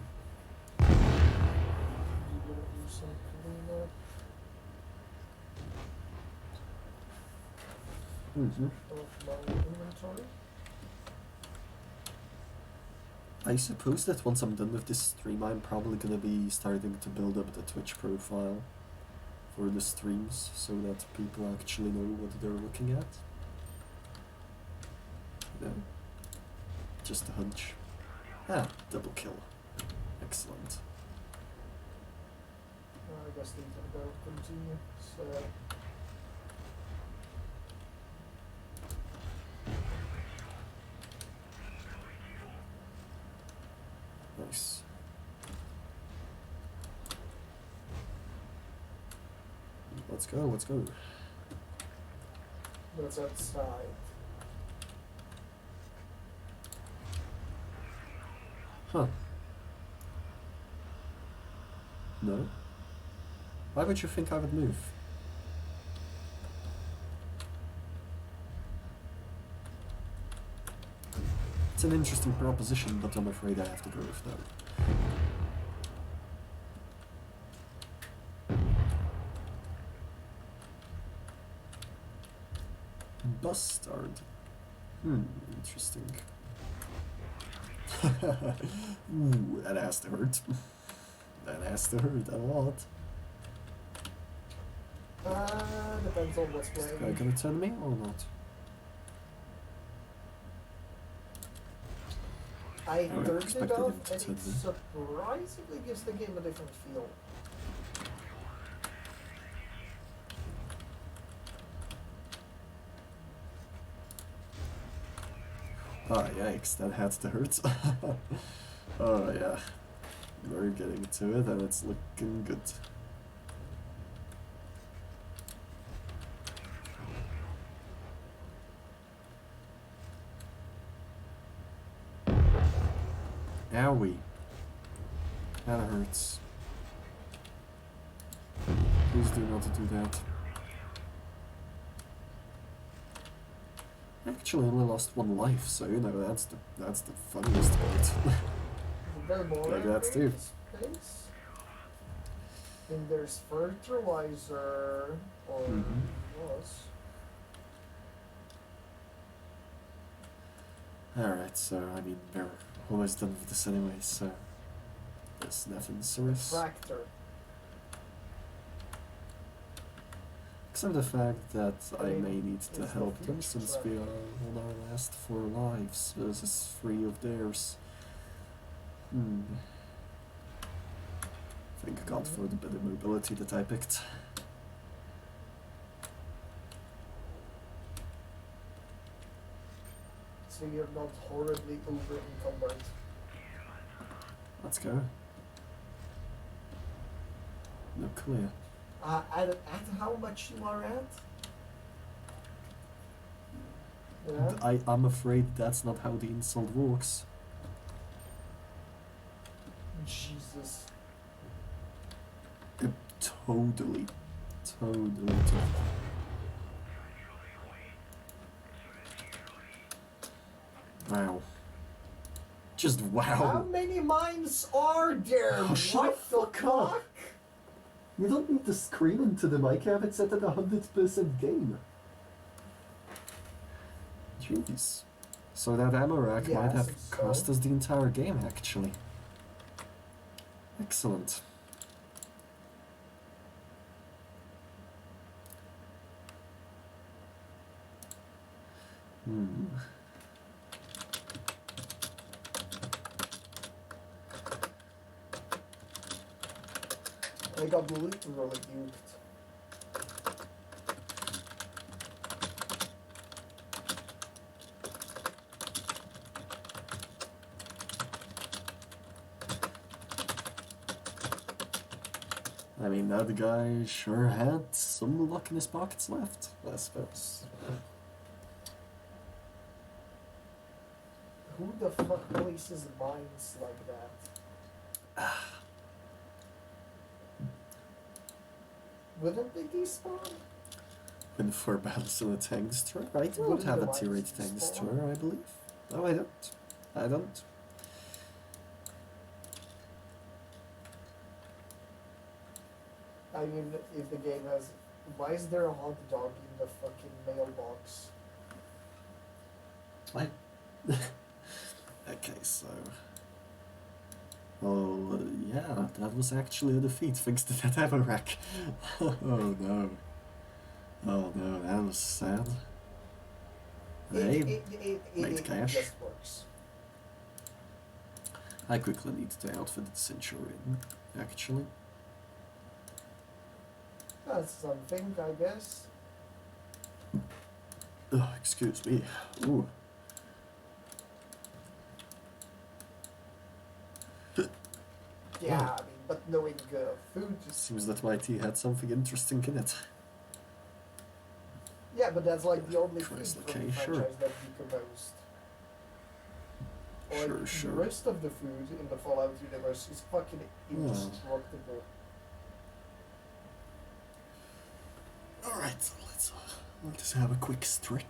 Mm-hmm. I suppose that once I'm done with this stream, I'm probably gonna be starting to build up the Twitch profile for the streams so that people actually know what they're looking at. Yeah. Just a hunch. Ah, double kill. Excellent. I guess these are going to continue. So. Nice. Let's go, let's go. That's outside. Huh. No? Why would you think I would move? It's an interesting proposition, but I'm afraid I have to go with no. Bustard. Interesting. Ooh, that has to hurt. That has to hurt a lot. Depends on what's playing. Is the guy gonna turn me or not? I turned it expected off him to and turn it me. surprisingly gives the game a different feel. Oh, yikes, that had to hurt. Oh, yeah. We're getting to it, and it's looking good. Owie. That hurts. Please do not do that. Actually, I only lost 1 life, so you know that's the funniest part. There more Like that's too. space. And there's fertilizer, or was. Alright, so I mean we're almost done with this anyway, so there's nothing serious. Tractor. Except the fact that I may need to It's help the them fixed since we are tractor. on our last 4 lives versus 3 of theirs. Thank God for the better mobility that I picked. So you're not horribly over encumbered. Let's go. No clear. At how much you are at? Yeah. I'm afraid that's not how the insult works. Jesus. Totally. Wow. Just wow. How many mines are there? Oh, shut What the the fuck up. fuck? You don't need to scream into the mic, have it set at 100% gain. Jeez. So that ammo rack Yeah, might I have think so. cost us the entire game, actually. Excellent. I got literally duped. I mean, that guy sure had some luck in his pockets left, I suppose. Who the fuck places mines like that? Wouldn't they despawn? When 4 battles in a tank destroyer? I don't Wouldn't have the a tier 8 mines tank despawn? destroyer, I believe. No, I don't. I don't. I mean, if the game has... Why is there a hot dog in the fucking mailbox? What? Okay, so... Oh, yeah, that was actually a defeat thanks to that ammo rack. Oh no. Oh no, that was sad. They made cash. Just works. I quickly need to outfit the Centurion, actually. That's something, I guess. Oh, excuse me. Ooh. Yeah, Oh. I mean, but knowing food just... Seems that my tea had something interesting in it. Yeah, but that's like the only food Christ, from okay, the sure. franchise that decomposed. Like, Sure. the rest of the food in the Fallout universe is fucking indestructible. Alright, let's have a quick stretch.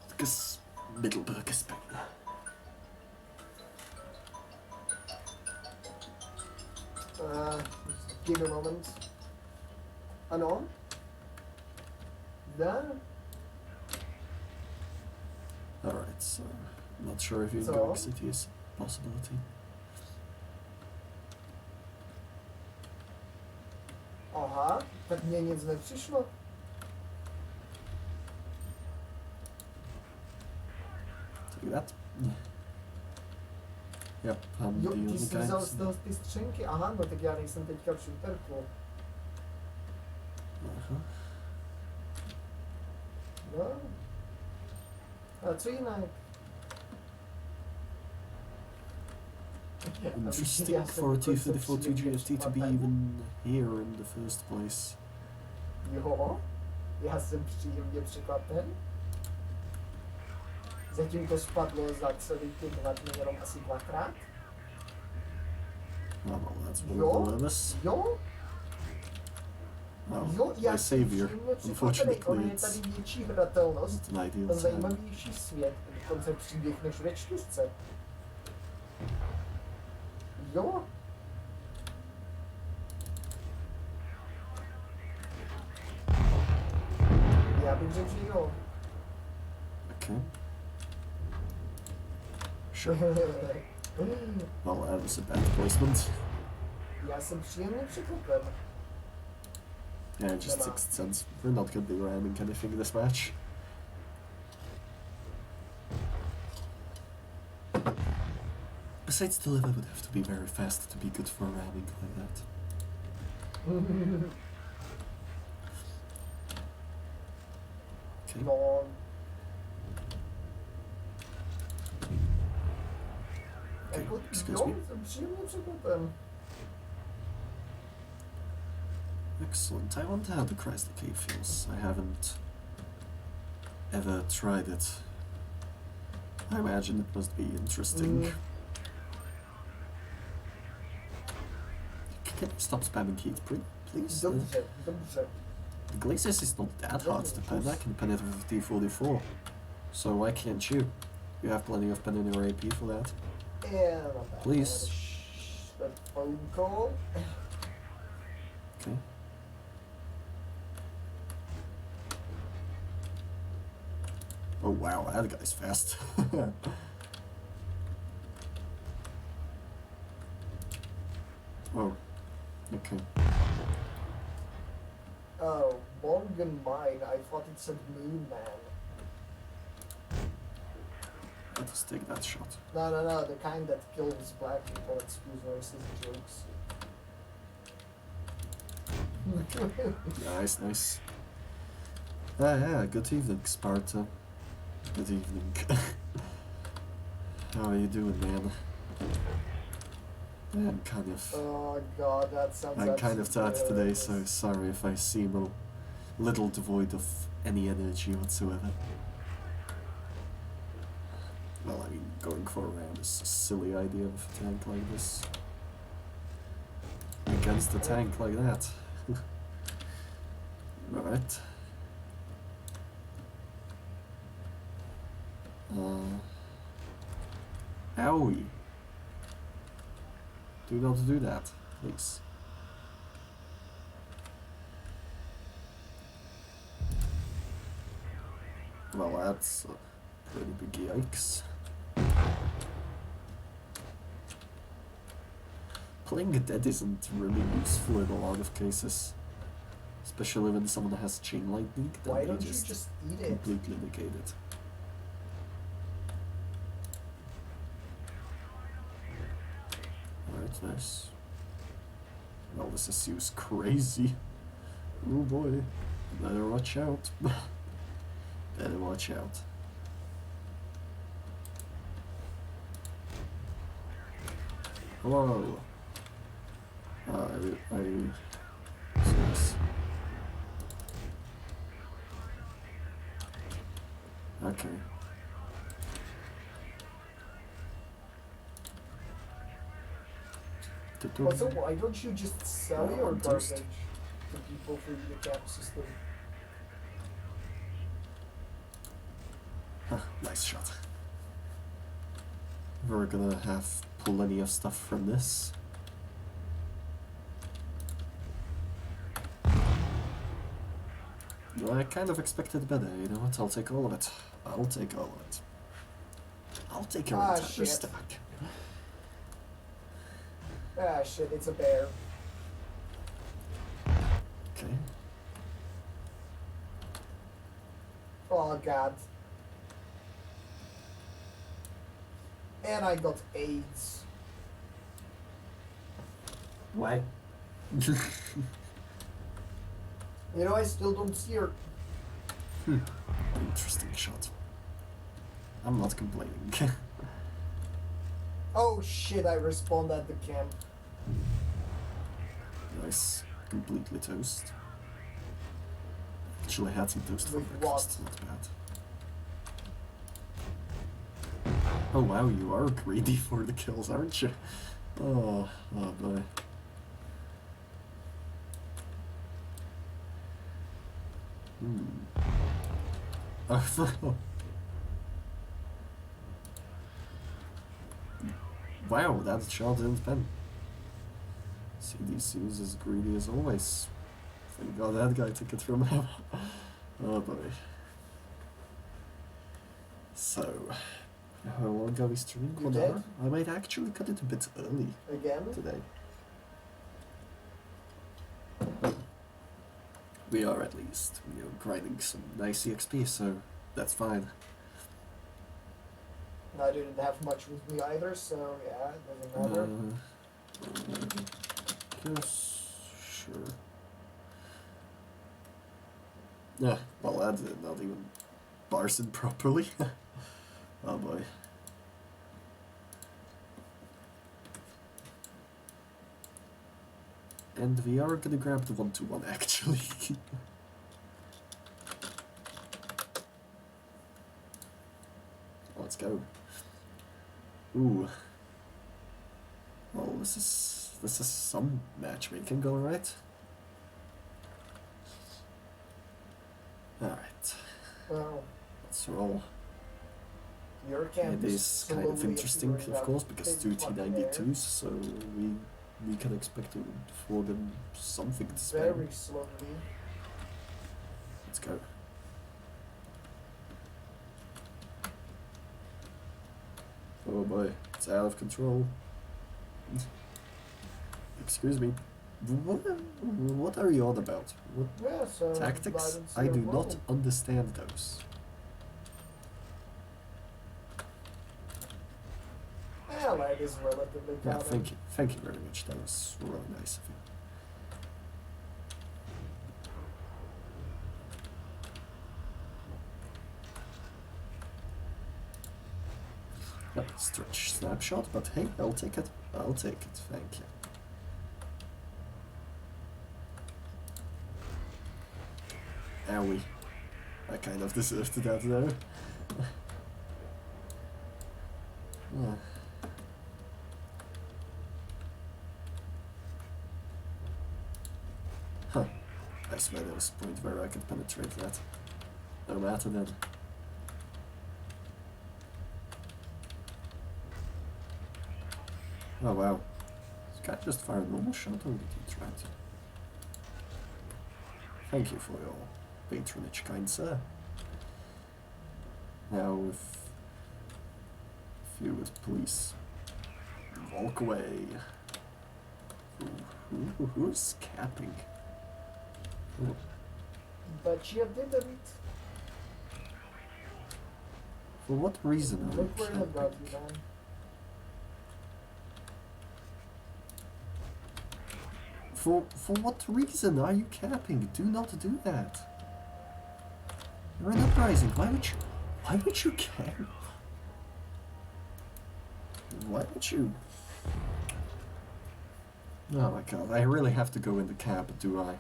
Because Middleburg is pain. Give me a moment. Anon? There? Alright, so I'm not sure if So? York City is a possibility. Aha, tak mnie nic nie przyszło. Take that. Yep, I'm Jo, the only ty guy. został z tej skrzynki? Aha, no tak ja nie jestem tylko przy interku. Uh-huh. No. A co innego? Interesting ja for jsem T34 GFT to be even here in the first place. Jo, já jsem příjemně překvapen. Zatím to spadlo za celý ty 2 dny jenom asi 2krát. Oh, well, that's one Jo, of the levels. jo, Oh, jo, já my jsem savior. příjemně překvapený. Unfortunately, Ono je it's tady větší hratelnost, an ideal time. zajímavější svět, dokonce příběh než ve 4. Jo. Já bych řekl, že jo. Okay. Sure. Well, that was a bad placement. Já jsem příjemně překvapen. Yeah, just Sixth Sense. We're not gonna be ramming anything this match. Besides, the liver would have to be very fast to be good for ramming like that. Okay. No, Okay, jako, excuse jo, me. jsem příjemně překvapen. Excellent. I wonder how the Chrysler Cave feels. I haven't ever tried it. I imagine it must be interesting. Can you stop spamming heat, please? Dobře, dobře. The Glaciers is not that hard to pen. I can pen it with T44. So why can't you? You have plenty of pen in your AP for that. Yeah, not bad. Please. That phone call. Okay. Oh wow, that guy's fast. Oh, okay. Oh, Morgan Mine. I thought it said Moon Man. Let us take that shot. No, no, no. The kind that kills black people at school versus jokes. Nice, nice. Ah, yeah, good evening, Sparta. Good evening. How are you doing, man? I'm kind of... Oh god, that sounds. I'm kind of tired absolutely today, so hilarious. sorry if I seem a little devoid of any energy whatsoever. Well, I mean, going for a round is a silly idea with a tank like this. Against a tank like that. Alright. Owie. Do not do that, please. Well, that's a pretty big yikes. Playing dead isn't really useful in a lot of cases. Especially when someone has chain lightning, then Why they don't you just just eat it? completely negate it. Alright, nice. Well, this SU's crazy. Oh boy. Better watch out. Better watch out. Hello. Serious. Okay. Also, why don't you just sell Oh, your I'm garbage toast. to people through the cap system? Huh, nice shot. We're gonna have plenty of stuff from this. I kind of expected better, you know what? I'll take all of it. I'll take all of it. I'll take your entire shit. stack. Ah shit, it's a bear. Okay. Oh god. And I got AIDS. Why? You know, I still don't see her. Interesting shot. I'm not complaining. Oh shit, I respawned at the camp. Nice. Completely toast. Actually had some toast for With breakfast, what? not bad. Oh wow, you are greedy for the kills, aren't you? Oh boy. Oh, wow, that shot didn't pen. CDC is as greedy as always. Thank God that guy took it from him. Oh boy. So, how long are we streaming? You 1 dead? hour? I might actually cut it a bit early Again? today. We are at least, grinding some nice EXP, so that's fine. I didn't have much with me either, so yeah, it doesn't matter. Guess, sure. Yeah, well that did not even parse it properly. Oh boy. And we are gonna grab the 1-2-1 actually. Let's go. Ooh. Well, this is some matchmaking, alright? Alright, Well, let's roll. your camp It is kind of slowly interesting, appearing of out course, because big two fucking air. T92s, so we can expect to for them something to spam. Very slowly. Let's go. Oh boy, it's out of control. Excuse me. What are you on about? What Yeah, so tactics? I I don't see do a not problem. understand those. Yeah, light is relatively Yeah, common. thank you very much. That was really nice of you. Stretch snapshot, but hey, I'll take it. I'll take it. Thank you. Owie. I kind of deserved that though. Yeah. Huh. I swear there was a point where I could penetrate that. No matter then. Oh wow. This guy just fired a normal shot, or did he try to? Thank you for your patronage, kind sir. Now if you would please walk away. Who's capping? Ooh. But you did it. For what reason are you Look where it got capping? you, man. For what reason are you capping? Do not do that. You're an uprising. Why would you cap? Why would you? Oh my god, I really have to go in the cap, do I?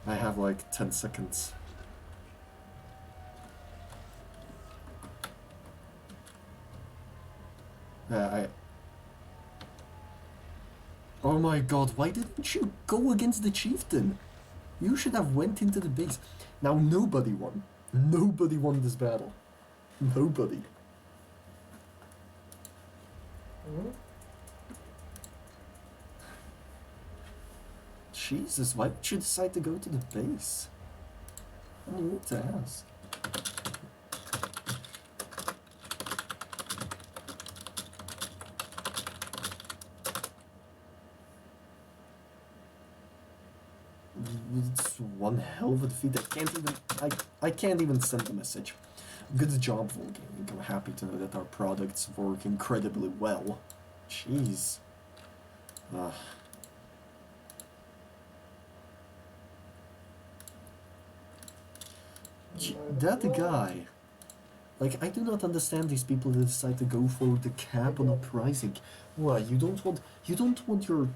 I have like 10 seconds. Oh my god, why didn't you go against the chieftain? You should have went into the base. Now nobody won. Nobody won this battle. Nobody. Hmm? Jesus, why would you decide to go to the base? I need to ask. It's one hell of a defeat. I can't even send a message. Good job, Volgaming. I'm happy to know that our products work incredibly well. Jeez. That guy. Like, I do not understand these people that decide to go for the cap on Again. Uprising. Why? You don't want your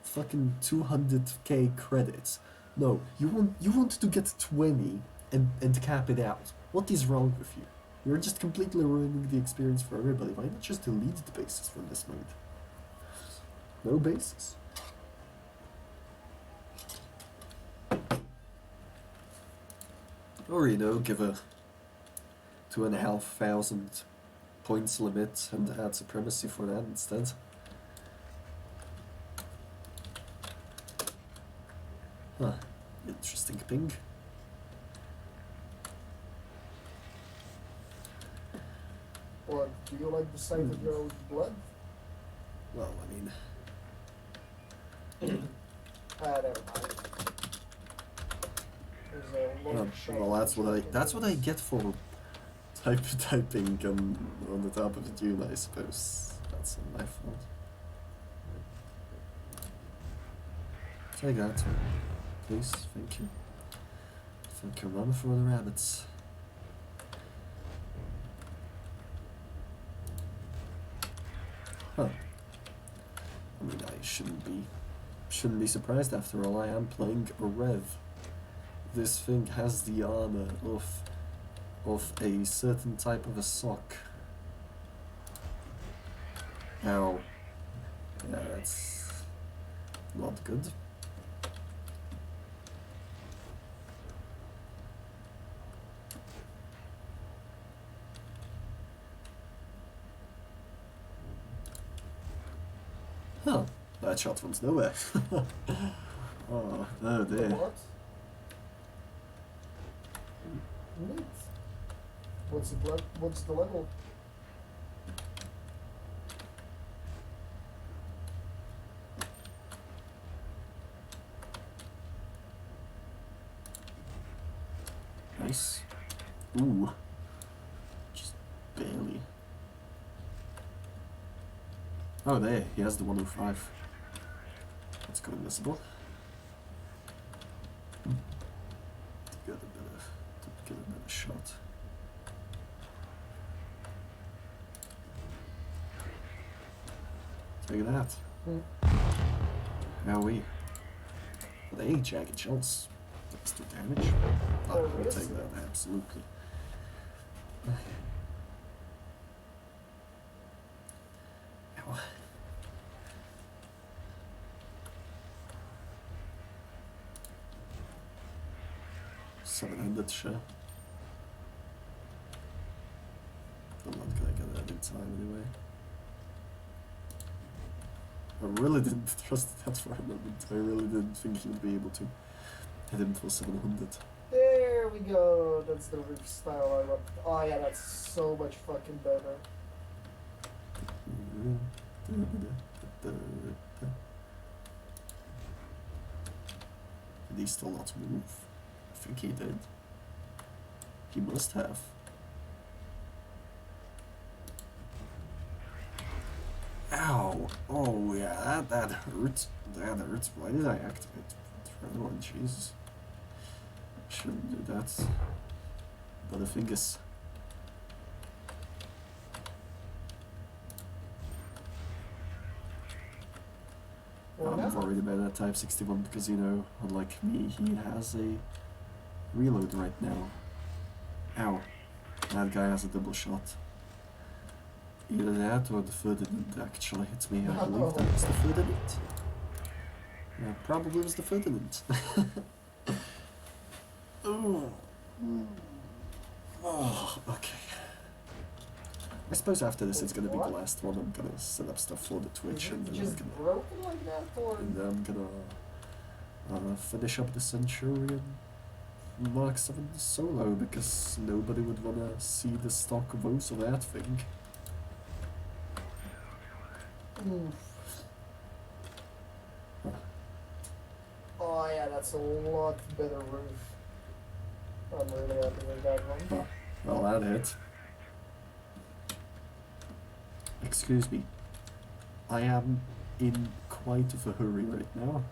fucking 200k credits. No, you want to get 20 and cap it out. What is wrong with you? You're just completely ruining the experience for everybody. Why not just delete the bases from this mode? No bases. Or, you know, give a 2,500 points limit and add supremacy for that instead. Huh. Interesting ping. Or do you like the sight of your own blood? Well, I mean, Never mind. There's a long shot well, that's what I get for typing on the top of the dune, I suppose. That's not my fault. Take that, please. Thank you. Thank you, run for the rabbits. Huh. I mean, I shouldn't be surprised after all. I am playing a Rev. This thing has the armor of a certain type of a sock. Ow. Yeah, that's not good. Huh. That shot went nowhere. Oh dear. What? Neat. What's the level? Nice. Ooh. Just barely. Oh, there. He has the 105. Let's go invisible. To get a better shot. Take that. How we? They jagged shells. That's 2 damage. Oh, I'll yes. take that, absolutely. Ow. $700 share. I'm not gonna get that in time anyway. I really didn't trust that for a moment. I really didn't think he would be able to hit him for 700. There we go. That's the roof style I love. Oh yeah, that's so much fucking better. Did he still not move? I think he did. He must have. Ow! Oh yeah, that hurts. That hurts. Why did I activate Adrenaline? Jesus. Shouldn't do that. But the thing is... Well, I'm now- worried about that Type 61 because, you know, unlike me, he has a reload right now. Ow. That guy has a double shot. Either that or the Ferdinand actually hits me. I believe that was the Ferdinand. Yeah, probably was the Ferdinand. Oh. Oh, okay. I suppose after this it's gonna be the last one. I'm gonna set up stuff for the Twitch Is and it then just broken like that, or? I'm gonna finish up the Centurion Mark 7 solo because nobody would wanna see the stock votes of that thing. Oof. Oh yeah, that's a lot better roof. I'm really happy with that one. Well, that hit. Excuse me. I am in quite of a hurry right now.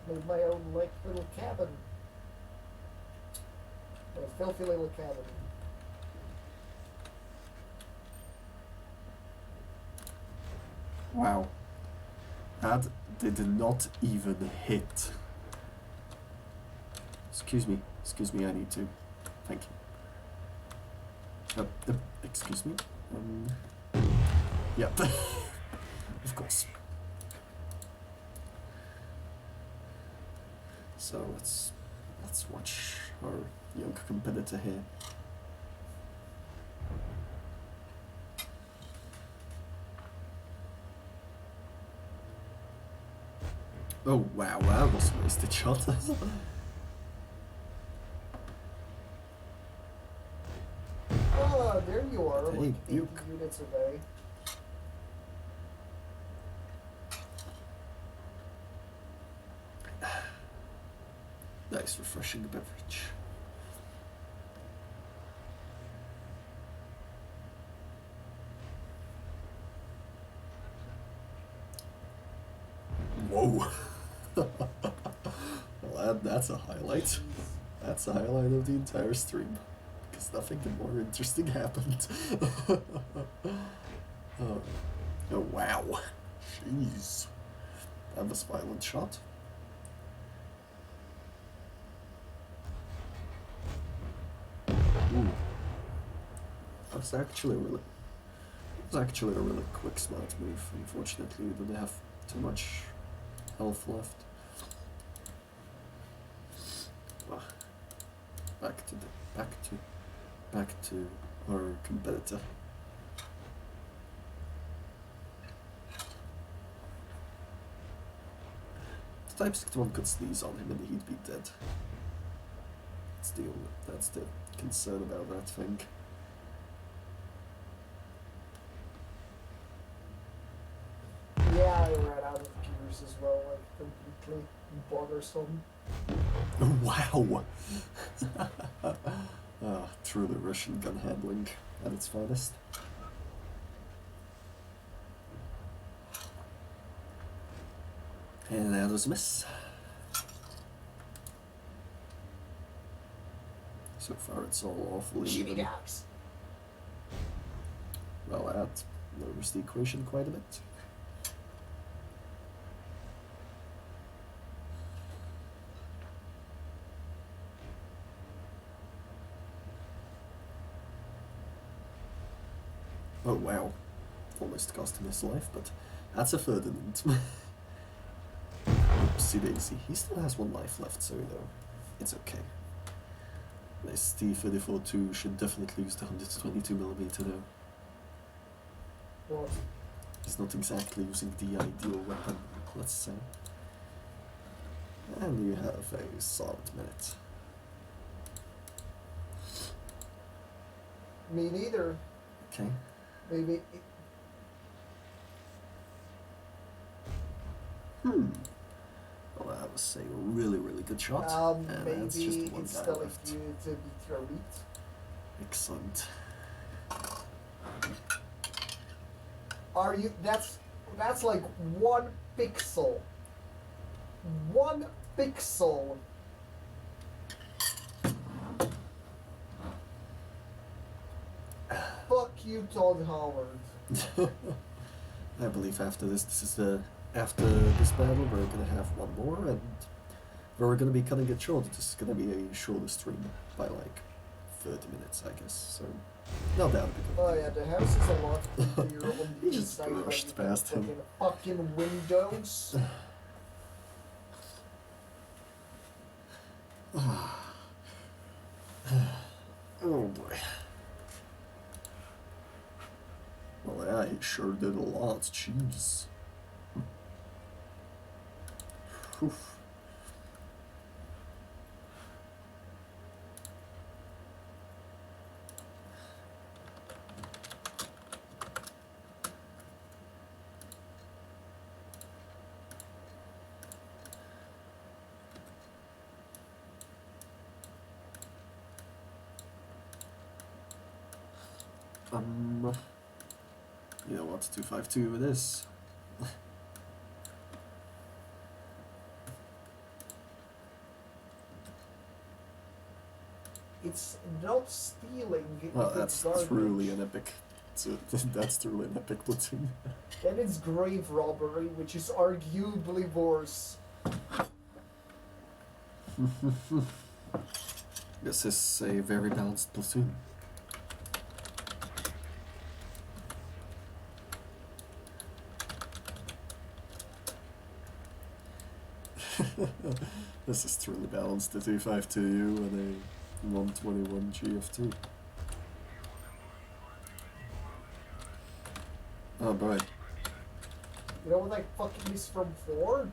Made my own like little cabin. A filthy little cabin. Wow. That did not even hit. Excuse me, I need to. Thank you. Excuse me? Yeah, of course. So let's watch our young competitor here. Oh wow, that was a wasted shot. Ah, there you are, Hey, like 80 Duke. units a day. Nice refreshing beverage. Whoa. Well, that's a highlight. That's a highlight of the entire stream. Because nothing more interesting happened. Oh. Oh, wow. Jeez. That was a violent shot. Ooh. That was actually a really quick, smart move. Unfortunately, we didn't have too much health left. Back to our competitor. The type one could sneeze on him and he'd be dead. That's the concern about that thing. Yeah, I ran out of gears as well, like completely bothersome. Wow! Truly Russian gun handling at its finest. And that was a miss. So far it's all awfully even. Chillax. Well, that lowers the equation quite a bit. Oh wow, almost cost him his life, but that's a Ferdinand. Oopsie daisy. He still has one life left, so it's okay. This T-34-2 should definitely use the 122mm though. What? He's not exactly using the ideal weapon, let's say. And you have a solid minute. Me neither. Okay. Maybe. Well, that was a really, really good shot. And Maybe that's just one it's guy telling left. you to beat your meat. Excellent. Are you? That's like 1 pixel. 1 pixel. Fuck you, Todd Howard. I believe after after this battle, we're gonna have one more, and we're gonna be cutting it short. This is gonna be a shorter stream by like 30 minutes, I guess. So, not that big. Oh yeah, the house is a lot clearer on the He just inside than brushed the past him. fucking windows. Oh boy. Well, yeah, he sure did a lot. Jeez. Oof. You know what? 252 it is. It's not stealing. Well, it's that's garbage. truly an epic So that's truly an epic platoon. Then it's grave robbery, which is arguably worse. This is a very balanced platoon. This is truly balanced. A 252U and a 121 GF2. Oh boy. You know what I fucking miss from 4?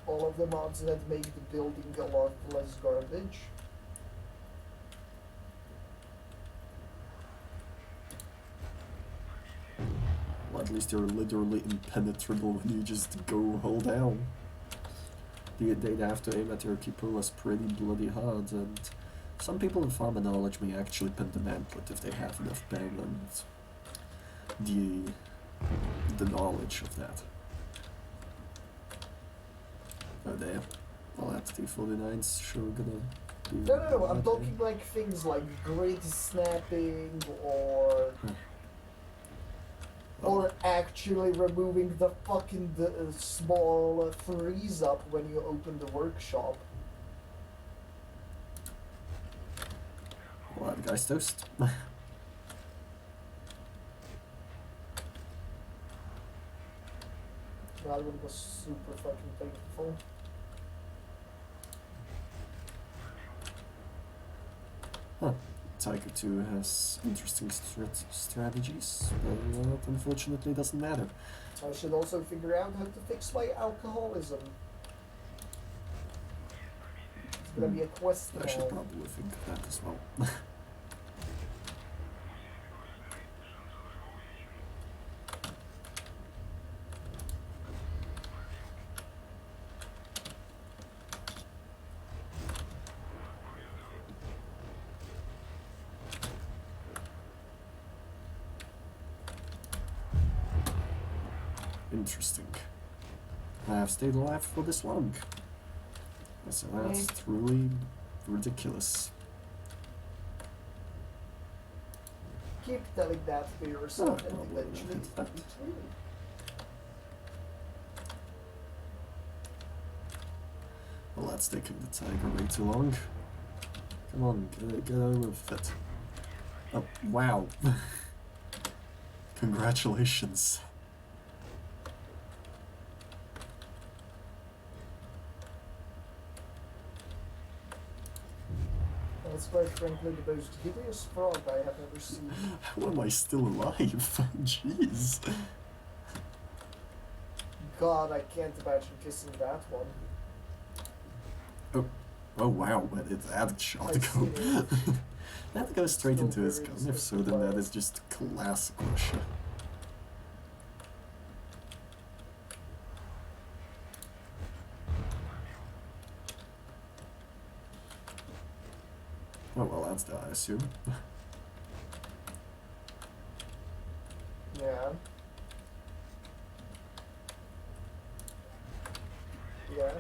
All of the mods that make the building a lot less garbage. Well, at least you're literally impenetrable when you just go hold down. They'd have to aim at your cupolas pretty bloody hard, and some people in Pharma Knowledge may actually pin the mantlet if they have enough pen and the knowledge of that. Oh damn. Well, that's T49's sure gonna be... No, I'm talking like things like grid snapping or... Or actually removing the fucking small freeze up when you open the workshop. Well, that guy's toast. That one was super fucking painful. Huh. Tiger 2 has interesting strategies, but unfortunately doesn't matter. I should also figure out how to fix my alcoholism. It's gonna be a quest now. I should probably think of that as well. Interesting. I have stayed alive for this long. So that's truly ridiculous. Keep telling that to yourself and probably eventually hit it'll that. be true. Well, that's taking the tiger way too long. Come on, get over with it. Oh, wow. Congratulations. That's quite frankly the most hideous frog I have ever seen. How am I still alive? Jeez. God, I can't imagine kissing that one. Oh wow, where did that shot I go? see it. That goes straight Still into his very gun. If so, then that is just classic Russia. Oh well, that's that, I assume. Yeah. Yeah.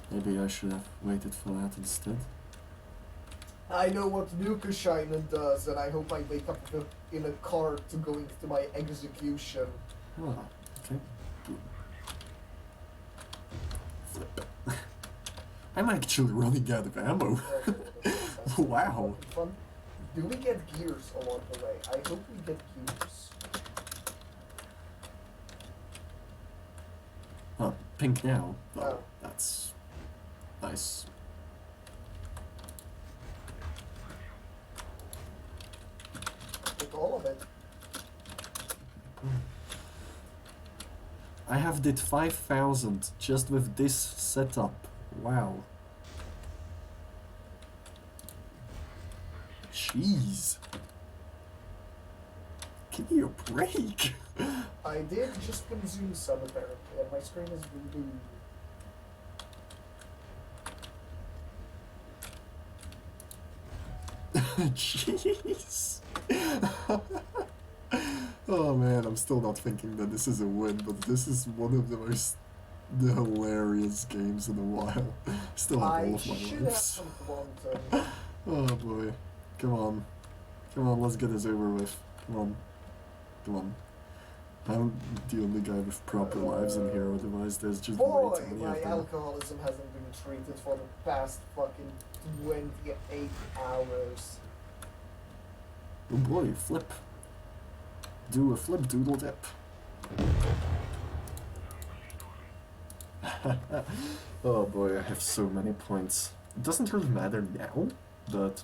Maybe I should have waited for that instead. I know what Nukashinen does, and I hope I wake up in a car to go into my execution. Ah, okay. Flip. I'm actually running out of ammo. Wow. Fun. Do we get gears along the way? I hope we get gears. Oh, pink now. Oh, Oh. that's nice. Take all of it. I have did 5,000 just with this setup. Wow. Jeez. Give me a break. I did just consume some apparently, and my screen is blue. Jeez. Oh man, I'm still not thinking that this is a win, but this is one of the most hilarious games in a while. Still have all of my should have lives. some quantum. Oh boy. Come on. Come on, let's get this over with. Come on. Come on. I'm the only guy with proper lives in here, otherwise there's just way Boy, too many my of them. alcoholism hasn't been treated for the past fucking 28 hours. Oh boy, flip. Do a flip doodle dip. Oh boy, I have so many points. It doesn't really matter now, but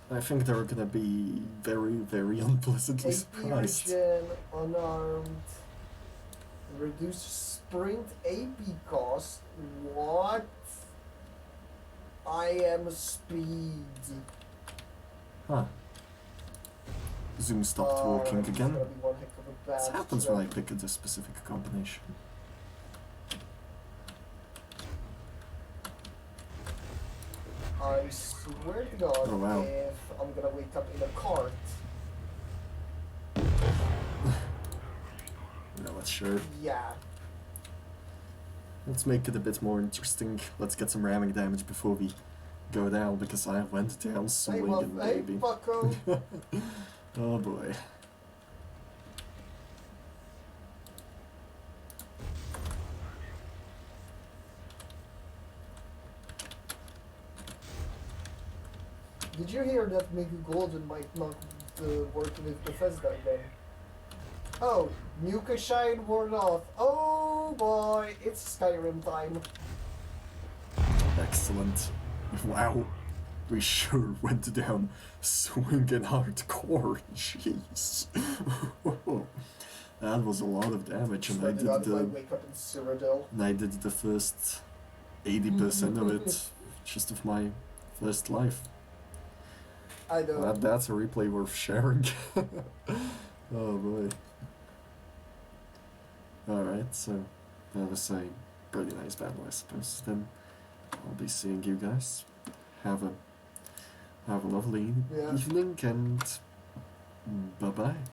I think they're gonna be very, very unpleasantly AP surprised. regen, unarmed, reduce sprint AP cost. What? I am speed. Huh. Zoom stopped working This is again. gonna be one heck of a bad This happens when I trip. pick a specific combination. I swear to God, Oh, wow. if I'm gonna wake up in a cart, No, let's sure. yeah. Let's make it a bit more interesting. Let's get some ramming damage before we go down, because I went down Hey, swinging, hey, baby. fucko. Oh boy. Did you hear that maybe Golden might not work with Bethesda again? Oh, Nuka Shine worn off. Oh boy, it's Skyrim time. Excellent. Wow. We sure went down swinging hardcore. Jeez. That was a lot of damage, and I Swear to God, did if I the wake up in Cyrodiil. and I did the first 80% of it just of my first life. I know. That's a replay worth sharing. Oh boy. Alright, so that was a pretty nice battle, I suppose. Then I'll be seeing you guys. Have a lovely Yeah. evening, and bye bye.